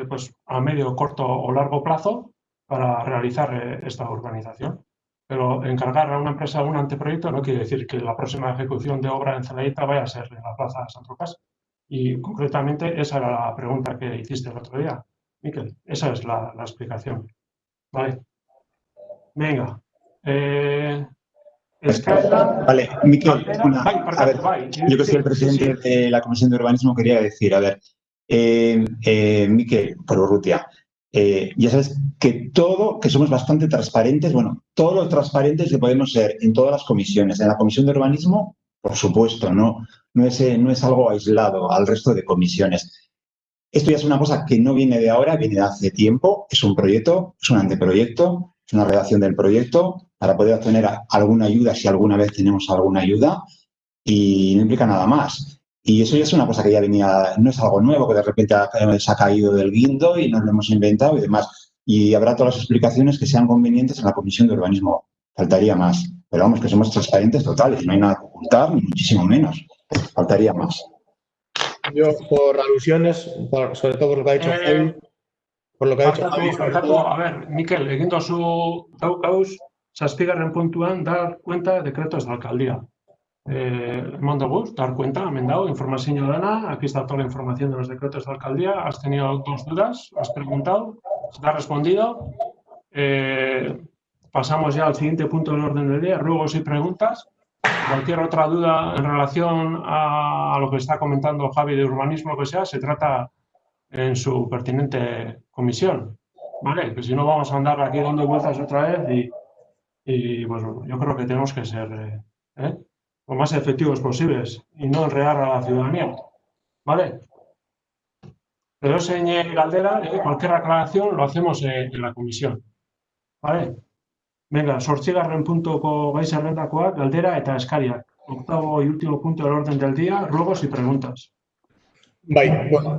pues a medio, corto o largo plazo para realizar esta urbanización. Pero encargar a una empresa un anteproyecto no quiere decir que la próxima ejecución de obra en Zelaieta vaya a ser en la plaza de Santrocas. Y concretamente esa era la pregunta que hiciste el otro día, Miquel. Esa es la explicación. Vale. Venga. Vale, Miquel, yo que soy el presidente de la Comisión de Urbanismo quería decir, a ver, Miquel, por Urrutia, ya sabes que somos bastante transparentes, bueno, todo lo transparentes que podemos ser en todas las comisiones. En la Comisión de Urbanismo, por supuesto, no es algo aislado al resto de comisiones. Esto ya es una cosa que no viene de ahora, viene de hace tiempo, es un proyecto, es un anteproyecto. es una redacción del proyecto para poder obtener alguna ayuda, si alguna vez tenemos alguna ayuda, y no implica nada más. Y eso ya es una cosa que ya venía, no es algo nuevo, que de repente se ha caído del guindo y nos lo hemos inventado y demás. Y habrá todas las explicaciones que sean convenientes en la Comisión de Urbanismo. Faltaría más. Pero vamos, que somos transparentes totales, no hay nada que ocultar, ni muchísimo menos. Faltaría más. Yo, por alusiones, sobre todo por lo que ha dicho Javi, a ver, Mikel, egin dozu dauz, 7. puntuan dar cuenta de decretos de alcaldía. Eman dugu, dar cuenta, hemen dago, informazio dana, aquí está toda la información de los decretos de alcaldía, has tenido 2 dudas, has preguntado, se te ha respondido. Pasamos ya al siguiente punto del orden del día, ruegos y preguntas. Cualquier otra duda en relación a lo que está comentando Javi de urbanismo, lo que sea, se trata en su pertinente comisión, ¿vale? Que si no vamos a andar aquí dando vueltas otra vez y pues yo creo que tenemos que ser lo más efectivos posibles y no enredar a la ciudadanía, ¿vale? Pero señor Galdera, cualquier aclaración lo hacemos en la comisión, ¿vale? Venga, 8. puntoko gai zerrendakoak, galdera eta eskariak. 8. y último punto del orden del día, ruegos y preguntas. Bueno,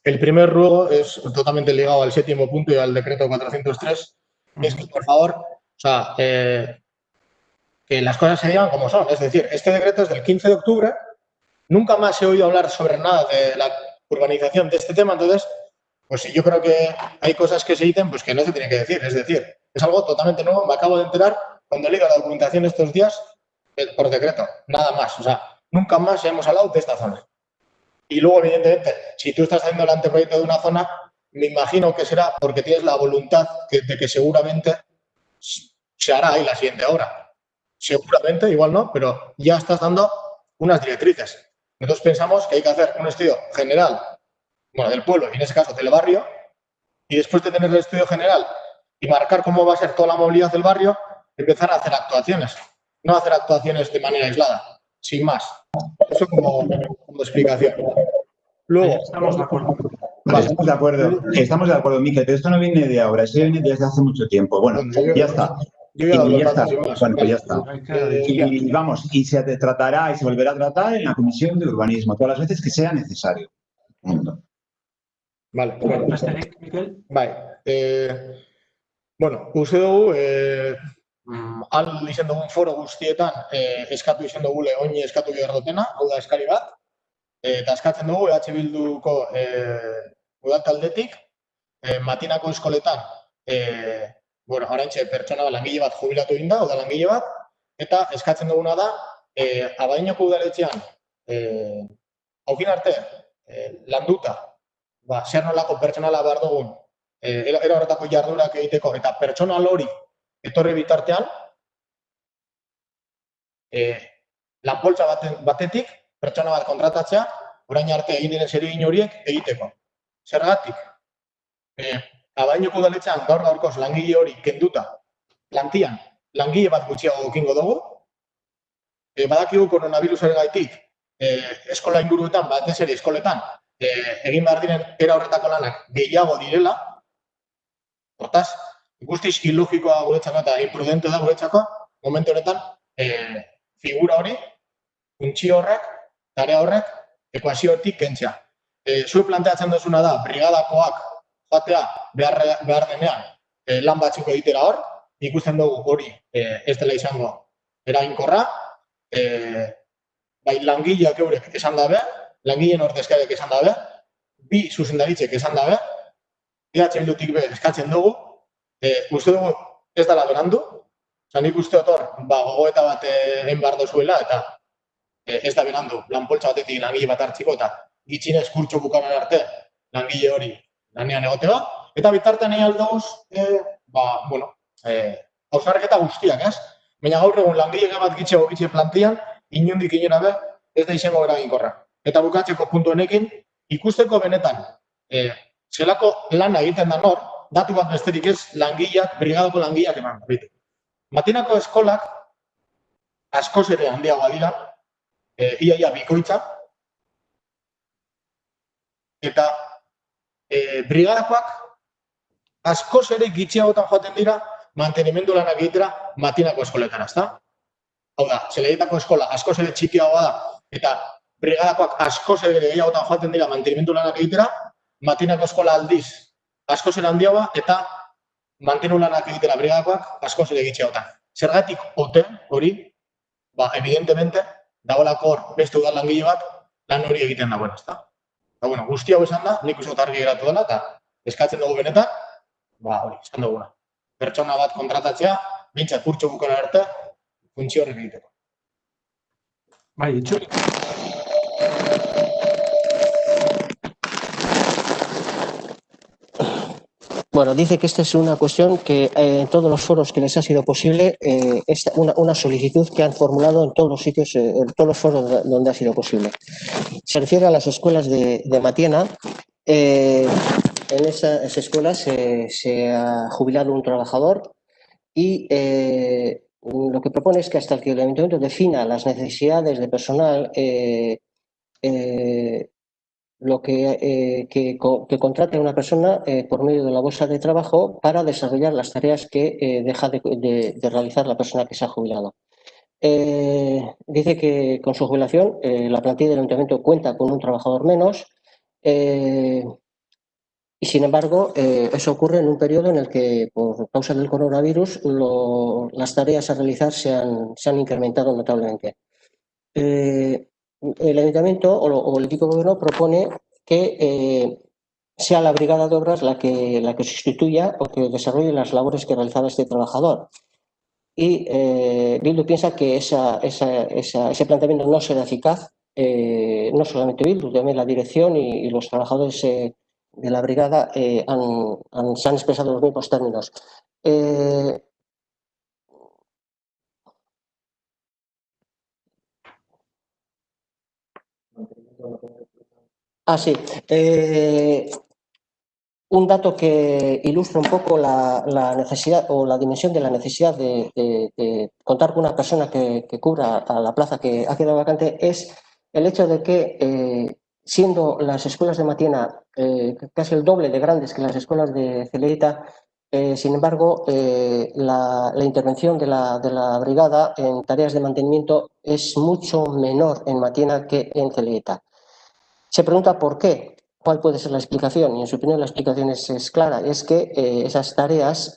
el primer ruego es totalmente ligado al 7º punto y al decreto 403, es que, por favor, o sea, que las cosas se digan como son. Es decir, este decreto es del 15 de octubre, nunca más he oído hablar sobre nada de la urbanización de este tema, entonces, pues yo creo que hay cosas que se dicen pues que no se tienen que decir. Es decir, es algo totalmente nuevo, me acabo de enterar cuando he leído la documentación estos días por decreto, nada más. O sea, nunca más hemos hablado de esta zona. Y luego, evidentemente, si tú estás haciendo el anteproyecto de una zona, me imagino que será porque tienes la voluntad de que seguramente se hará ahí la siguiente obra. Seguramente, igual no, pero ya estás dando unas directrices. Nosotros pensamos que hay que hacer un estudio general, bueno, del pueblo y en ese caso del barrio, y después de tener el estudio general y marcar cómo va a ser toda la movilidad del barrio, empezar a hacer actuaciones. No hacer actuaciones de manera aislada, sin más. Eso como explicación. Luego, estamos de acuerdo. Vale, estamos de acuerdo, Mikel, pero esto no viene de ahora, esto viene desde hace mucho tiempo. Bueno, ya está. Ya está. Bueno, pues ya está. Y vamos, y se tratará y se volverá a tratar en la Comisión de Urbanismo, todas las veces que sea necesario. Vale, bueno. Mikel? Bueno, uste dugu, al izan dugun foro guztietan eskatu izan dugule oin eskatu behar dutena, hau da eskari bat, eta eskatzen dugu EH Bilduko udaltaldetik, matinako eskoletan, oraintxe pertsona langile bat jubilatu egin da, langile bat, eta eskatzen duguna da, Abadiñoko udaletxean, haukin arte, landuta, zer nolako pertsonala behar dugun, era horretako jardurak egiteko, eta pertsonal hori etorri bitartean, lanpoltsa batetik, pertsona bat kontratatzea, orain arte egin diren zeregin horiek egiteko. Zergatik, Abadiñoko udaletxean gaur-gaurkoz langile hori kenduta, plantian, langile bat gutxiago ekingo dugu, badakigu koronavirusaren gaitik, eskola inguruetan, batez ere eskoletan, egin behar diren era horretako lanak gehiago direla, hortaz, guztiz ilogikoa guretzako eta imprudente da guretzako, momentu honetan, figura hori, funtzio horrek, tarea horrek, ekuaziotik kentzea. Zuek planteatzen duzuna da, brigadakoak joatea behar denean lan batzuk egitera hor, ikusten dugu hori ez dela izango eraginkorra, bai langileak eurek esan dabe, langileen ordezkariak esan dabe, bi zuzendaritzek esan dabe, EH Bildutik be eskatzen dugu, uste dugu ez dela berandu, nik uste dut hor, gogoeta bat egin behar dozuela, eta ez da berandu, lanpoltsa batetik langile bat hartziko, eta gitxinez kurtso bukaran arte langile hori lanean egotega, eta bitartean egin aldoguz, hausarreketa guztiak, ez? Baina gaur egun langile bat gitxe plantian, inondik inora be, ez da izango eraginkorra. Eta bukatzeko puntu honekin, ikusteko benetan, zelako lana egiten da nor, datu bat besterik ez, langileak, brigadako langileak eman. Matinako eskolak, askoz ere handiagoa dira, iaia bikoitza, eta brigadakoak askoz ere gitxiagotan joaten dira mantenimendu lanak egitera matinako eskoletara, ezta? Hau da, Zelaietako eskola askoz ere txikiagoa da eta brigadakoak askoz ere gehiagotan joaten dira mantenimendu lanak egitera, matinako eskola aldiz askoz ere handiagoa eta mantenu lanak egitera brigadakoak askoz ere gitxiagotan. Zergatik ote hori, evidentemente, dagoelako hor beste udal langile bat lan hori egiten dagoen, ezta? Bueno, guzti hau esan da, nik uste argi geratu dela eta eskatzen dugu benetan, hori, esan duguna. Pertsona bat kontratatzea, bintzat kurtso bukara arte, funtzio horrek egiteko. Bai, Itxuri. Bueno, dice que esta es una cuestión que en todos los foros que les ha sido posible, es una solicitud que han formulado en todos los sitios, en todos los foros donde ha sido posible. Se refiere a las escuelas de Matiena. En esas escuelas se ha jubilado un trabajador y lo que propone es que hasta que el ayuntamiento defina las necesidades de personal, que contrate a una persona por medio de la bolsa de trabajo para desarrollar las tareas que deja de realizar la persona que se ha jubilado. Dice que con su jubilación la plantilla del ayuntamiento cuenta con un trabajador menos y sin embargo eso ocurre en un periodo en el que por causa del coronavirus las tareas a realizar se han incrementado notablemente. El ayuntamiento o el equipo de gobierno propone que sea la brigada de obras la que sustituya o que desarrolle las labores que realizaba este trabajador. Y Bildu piensa que ese planteamiento no será eficaz, no solamente Bildu, también la dirección y los trabajadores de la brigada se han expresado en los mismos términos. Sí. Un dato que ilustra un poco la necesidad o la dimensión de la necesidad de contar con una persona que cubra a la plaza que ha quedado vacante es el hecho de que, siendo las escuelas de Matiena casi el doble de grandes que las escuelas de Zelaieta, sin embargo, la intervención de la brigada en tareas de mantenimiento es mucho menor en Matiena que en Zelaieta. Se pregunta por qué, cuál puede ser la explicación, y en su opinión la explicación es clara, es que esas tareas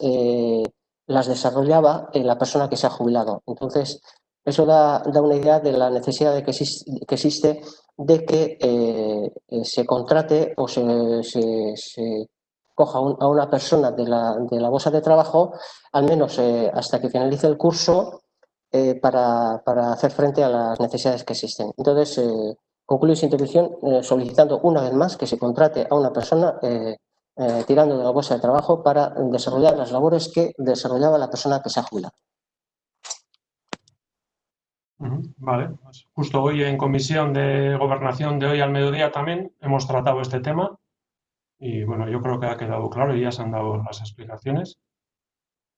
las desarrollaba la persona que se ha jubilado. Entonces, eso da una idea de la necesidad que existe de que se contrate o se coja a una persona de la bolsa de trabajo, al menos hasta que finalice el curso, para hacer frente a las necesidades que existen. Entonces, concluye su intervención solicitando una vez más que se contrate a una persona tirando de la bolsa de trabajo para desarrollar las labores que desarrollaba la persona que se ha jubilado. Vale, pues justo hoy en Comisión de Gobernación de hoy al mediodía también hemos tratado este tema y bueno, yo creo que ha quedado claro y ya se han dado las explicaciones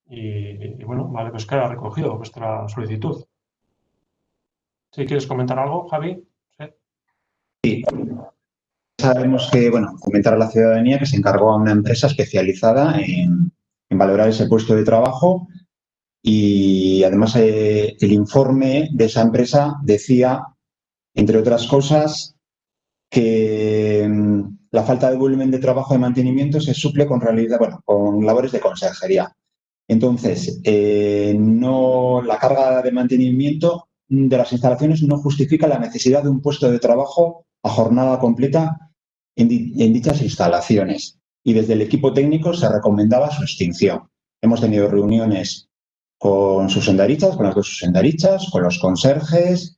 y bueno, vale, pues queda recogido vuestra solicitud. ¿Sí quieres comentar algo, Javi? Sí. Sabemos que, comentar a la ciudadanía que se encargó a una empresa especializada en valorar ese puesto de trabajo y además el informe de esa empresa decía, entre otras cosas, que la falta de volumen de trabajo de mantenimiento se suple con labores de conserjería. Entonces, la carga de mantenimiento de las instalaciones no justifica la necesidad de un puesto de trabajo a jornada completa en dichas instalaciones y desde el equipo técnico se recomendaba su extinción. Hemos tenido reuniones con subsendarichas, con las dos subsendarichas, con los conserjes,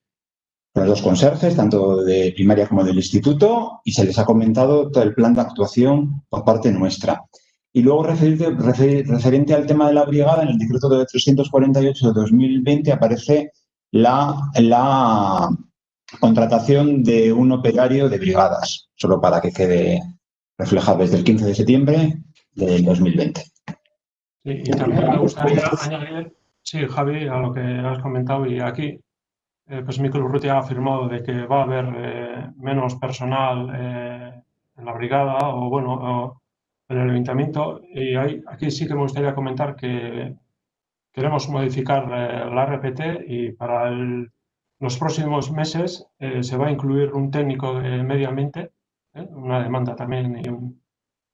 tanto de primaria como del instituto, y se les ha comentado todo el plan de actuación por parte nuestra. Y luego, referente al tema de la brigada, en el decreto de 348 de 2020 aparece la contratación de un operario de brigadas, solo para que quede reflejado desde el 15 de septiembre del 2020. Sí, y también me gustaría añadir, sí, Javi, a lo que has comentado y aquí, pues Mikel Urrutia ha afirmado de que va a haber menos personal en la brigada el ayuntamiento, y aquí sí que me gustaría comentar que queremos modificar la RPT y para los próximos meses se va a incluir un técnico de medio ambiente, una demanda también, y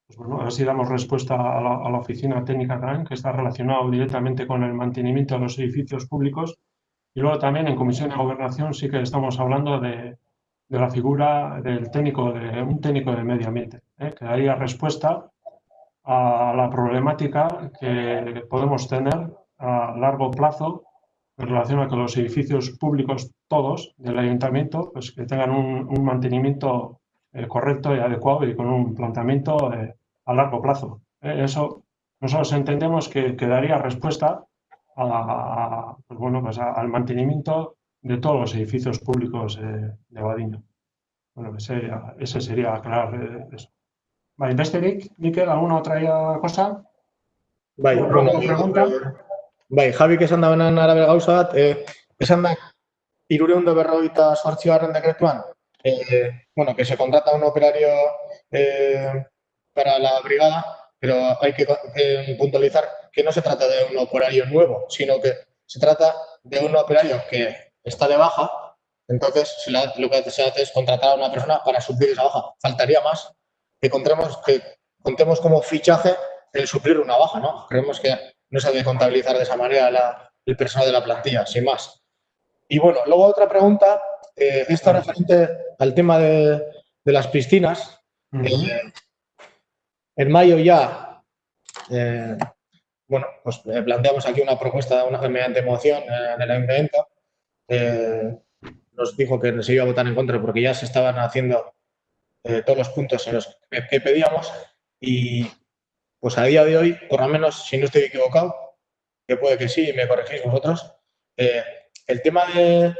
pues bueno, a ver si damos respuesta a la oficina técnica también, que está relacionado directamente con el mantenimiento de los edificios públicos. Y luego también en Comisión de Gobernación sí que estamos hablando de la figura del técnico, de un técnico de medio ambiente, que daría respuesta a la problemática que podemos tener a largo plazo en relación a que los edificios públicos todos del ayuntamiento pues que tengan un mantenimiento correcto y adecuado y con un planteamiento a largo plazo. Eso nosotros entendemos que daría respuesta pues bueno, pues al mantenimiento de todos los edificios públicos de Abadiño. Bueno, ese sería aclarar eso. Bai, besterik, Mikel, alguna otra cosa? Bai, bueno, bai, Javik esan da benan arabera gauza bat, esan da 358. Dekretuan, bueno, que se contrata un operario para la brigada, pero hay que puntualizar que no se trata de un operario nuevo, sino que se trata de un operario que está de baja, entonces lo que se hace es contratar a una persona para suplir esa baja. Faltaría más que contemos como fichaje el suplir una baja, ¿no? Creemos que no se debe contabilizar de esa manera el personal de la plantilla, sin más. Y bueno, luego otra pregunta, esta referente al tema de las piscinas. En mayo ya, bueno, pues planteamos aquí una propuesta mediante moción en el ayuntamiento. Nos dijo que se iba a votar en contra porque ya se estaban haciendo todos los puntos en los que pedíamos y pues a día de hoy, por lo menos, si no estoy equivocado, que puede que sí y me corregís vosotros, el tema de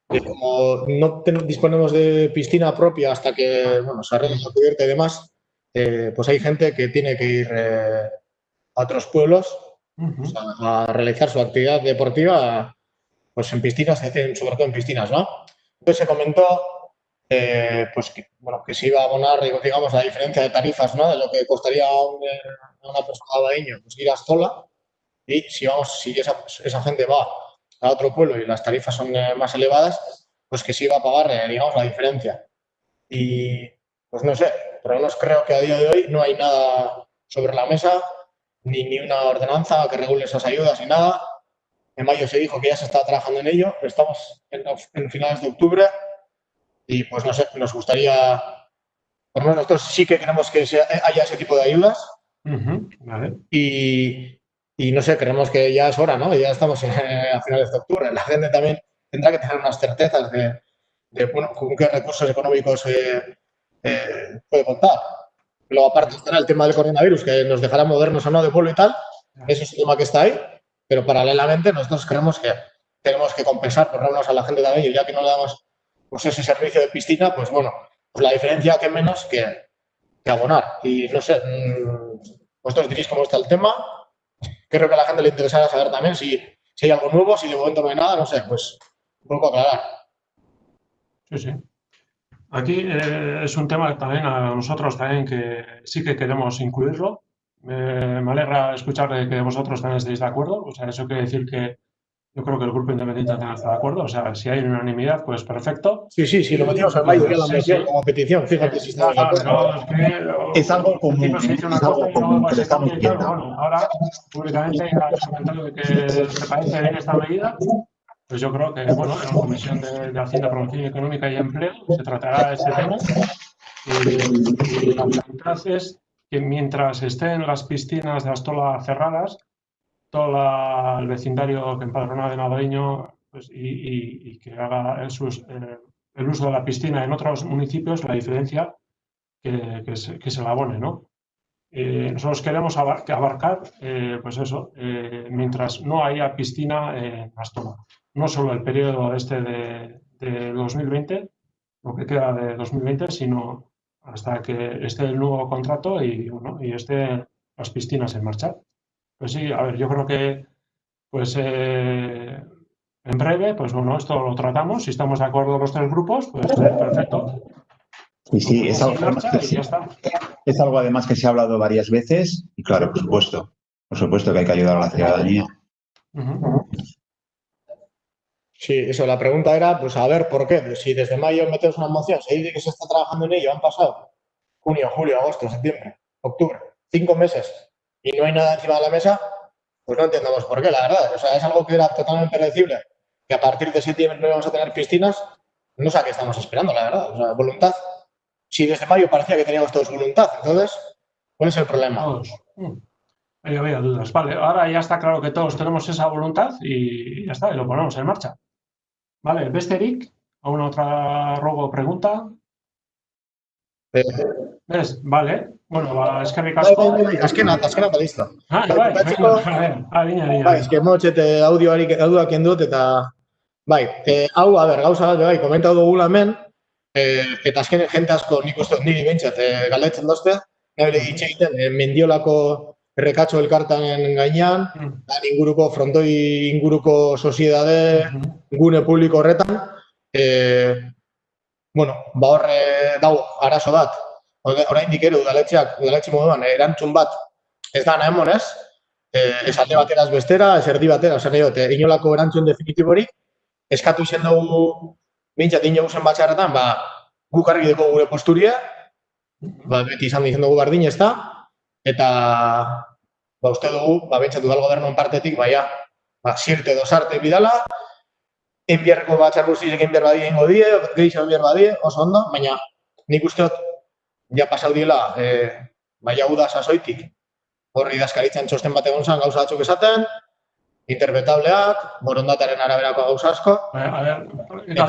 como no disponemos de piscina propia hasta que bueno, se arregle la cubierta y demás, pues hay gente que tiene que ir a otros pueblos pues, a realizar su actividad deportiva pues en piscinas, sobre todo en piscinas, ¿no? Entonces se comentó pues que, bueno, que se iba a abonar, digamos, la diferencia de tarifas, ¿no? De lo que costaría a una persona de Abadiño pues, ir a Astola y si esa gente va a otro pueblo y las tarifas son más elevadas, pues que sí va a pagar, digamos, la diferencia. Y, pues no sé, pero no creo que a día de hoy no hay nada sobre la mesa, ni una ordenanza que regule esas ayudas ni nada. En mayo se dijo que ya se estaba trabajando en ello, estamos en finales de octubre y, pues no sé, nos gustaría, por lo menos nosotros sí que queremos que haya ese tipo de ayudas. Vale. Y no sé, creemos que ya es hora, ¿no? Ya estamos a finales de octubre. La gente también tendrá que tener unas certezas de bueno, con qué recursos económicos puede contar. Luego, aparte, estará el tema del coronavirus, que nos dejará movernos o no de pueblo y tal. Eso es un tema que está ahí. Pero paralelamente, nosotros creemos que tenemos que compensar, por lo menos a la gente también, y ya que no le damos pues, ese servicio de piscina, pues bueno, pues la diferencia que menos que abonar. Y no sé, vosotros diréis cómo está el tema. Creo que a la gente le interesará saber también si hay algo nuevo, si de momento no hay nada, no sé, pues un poco aclarar. Sí, sí. Aquí es un tema que también a nosotros también que sí que queremos incluirlo. Me alegra escuchar que vosotros también estéis de acuerdo. O sea, eso quiere decir que yo creo que el grupo independiente también está de acuerdo. O sea, si hay unanimidad, pues perfecto. Sí, lo metimos en mayo ya la moción como petición. Fíjate si estamos de acuerdo. Es algo común, es algo común que lo estamos viendo. Bueno, ahora públicamente ya has comentado que te parece bien esta medida. Pues yo creo que, bueno, en la Comisión de Hacienda, Promoción Económica y Empleo se tratará este tema. Y la verdad es que mientras estén las piscinas de Astola cerradas, todo el vecindario que empadronado en Abadiño pues, y que haga el uso de la piscina en otros municipios, la diferencia que se la abone, ¿no? Nosotros queremos abarcar, pues eso, mientras no haya piscina en Astola. No solo el periodo este de 2020, lo que queda de 2020, sino hasta que esté el nuevo contrato y, bueno, y estén las piscinas en marcha. Pues sí, a ver, yo creo que pues en breve, pues bueno, esto lo tratamos. Si estamos de acuerdo los tres grupos, pues perfecto. Y sí, es algo, marcha y ya está. es algo además que se ha hablado varias veces y claro, por supuesto que hay que ayudar a la ciudadanía. Sí, eso, la pregunta era, pues a ver, ¿por qué? Pues si desde mayo metemos una moción, se dice que se está trabajando en ello, han pasado junio, julio, agosto, septiembre, octubre, 5 meses y no hay nada encima de la mesa, pues no entendemos por qué, la verdad. O sea, es algo que era totalmente predecible, que a partir de septiembre no íbamos a tener piscinas, no sé a qué estamos esperando, la verdad. O sea, voluntad. Si desde mayo parecía que teníamos todos voluntad, entonces, ¿cuál es el problema? Todos. Ahí había dudas. Vale, ahora ya está claro que todos tenemos esa voluntad y ya está, y lo ponemos en marcha. Vale, besterik, ¿alguna otra robo pregunta? ¿Ves? Vale. Bueno, eskerrik asko. Azkena listo. Bai, eske motxete audioak endut eta bai, hau, a ber, gauza bat, bai, komentatu dugula hemen, eta azken jente asko nik uste niri behintzat galdetzen dozte, nire hitz egiten Mendiolako errekatxo elkartanen gainean, inguruko, frontoi inguruko soziedade, gune publiko horretan, bueno, ba horre dau arazo bat, oraindik ere udaletxe moduan erantzun bat ez da nahi monez, ez alde bateraz bestera, ez erdi batera, zer nahi dute, inolako erantzun definitiborik, eskatu izen dugu, bintzat ino guzen batxarretan, ba, guk argi dugu gure posturia, ba, beti izan dugu bardin ez da, eta, ba, uste dugu, ba, bintzat udal gobernuan partetik, baia, ba, sierte dosarte bidala, enbierreko batxar guztiak enbier badie ingo die, gehixo enbier badie, oso ondo, baina nik usteot, ja pasau diela, baia uda sasoitik, horri idazkaritzen txosten bat egon zan gauza batzuk esaten, interpretableak, borondataren araberako gauza asko. Eta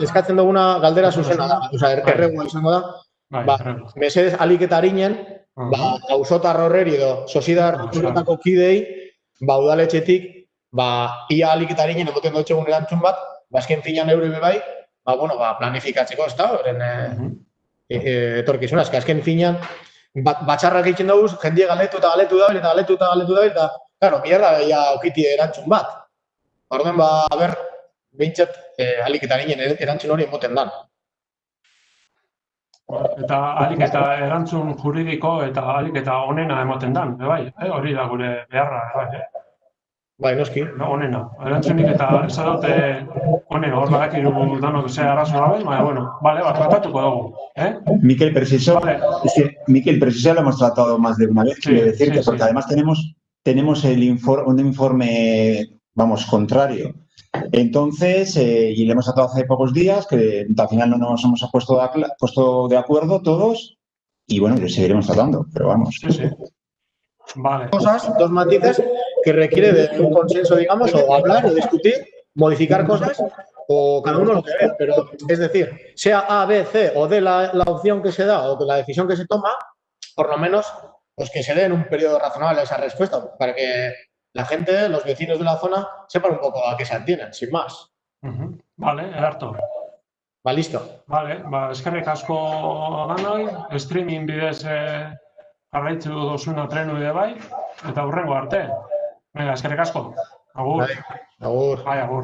eskatzen duguna galdera zuzena da, oza, erregua izango da. Ba, mesedez alik eta harinen, ba, auzotar horreri edo sozidar zuretako kidei, ba, udaletxetik, ba, ia alik eta harinen emoten dutxegun erantzun bat, ba, esken finan eure bebai, ba, bueno, ba, planifikatzeko, ez da, horren etorkizuna, azken finan, batxarrak egiten dugu, jendie galetu dabil, eta claro, mierda ja okiti erantzun bat. Orduan, ba, a ber, behintzat, alik eta harinen erantzun hori emoten dan. Eta alik eta erantzun juridiko eta alik eta onena emoten dan, bai, hori da gure beharra, bai. Bai, noski. Onena, erantzunik eta ez dute onena, hor badakiru danok ze arazo gabe, baina, bueno, vale, bat tratatuko dugu. Miquel, preciso, lo hemos tratado más de una vez, quiero decir que porque además tenemos un informe, vamos, contrario. Entonces, y le hemos tratado hace pocos días, que al final no nos hemos puesto de acuerdo todos, y bueno, lo seguiremos tratando, pero vamos. Sí. Vale. Cosas, dos matices que requiere de un consenso, digamos, o hablar, o discutir, modificar cosas, o cada uno lo que vea. Pero, es decir, sea A, B, C o D la opción que se da o la decisión que se toma, por lo menos, pues que se dé en un periodo razonable esa respuesta, para que la gente, los vecinos de la zona, sepan un poco a qué se atienen, sin más. Vale, Ederto. Ba, listo. Vale, ba, eskerrik asko danoi, streaming bidez jarraitzu dozuna trenu ere bai, eta hurrengo arte. Venga, eskerrik asko. Agur. Agur. Bai, agur.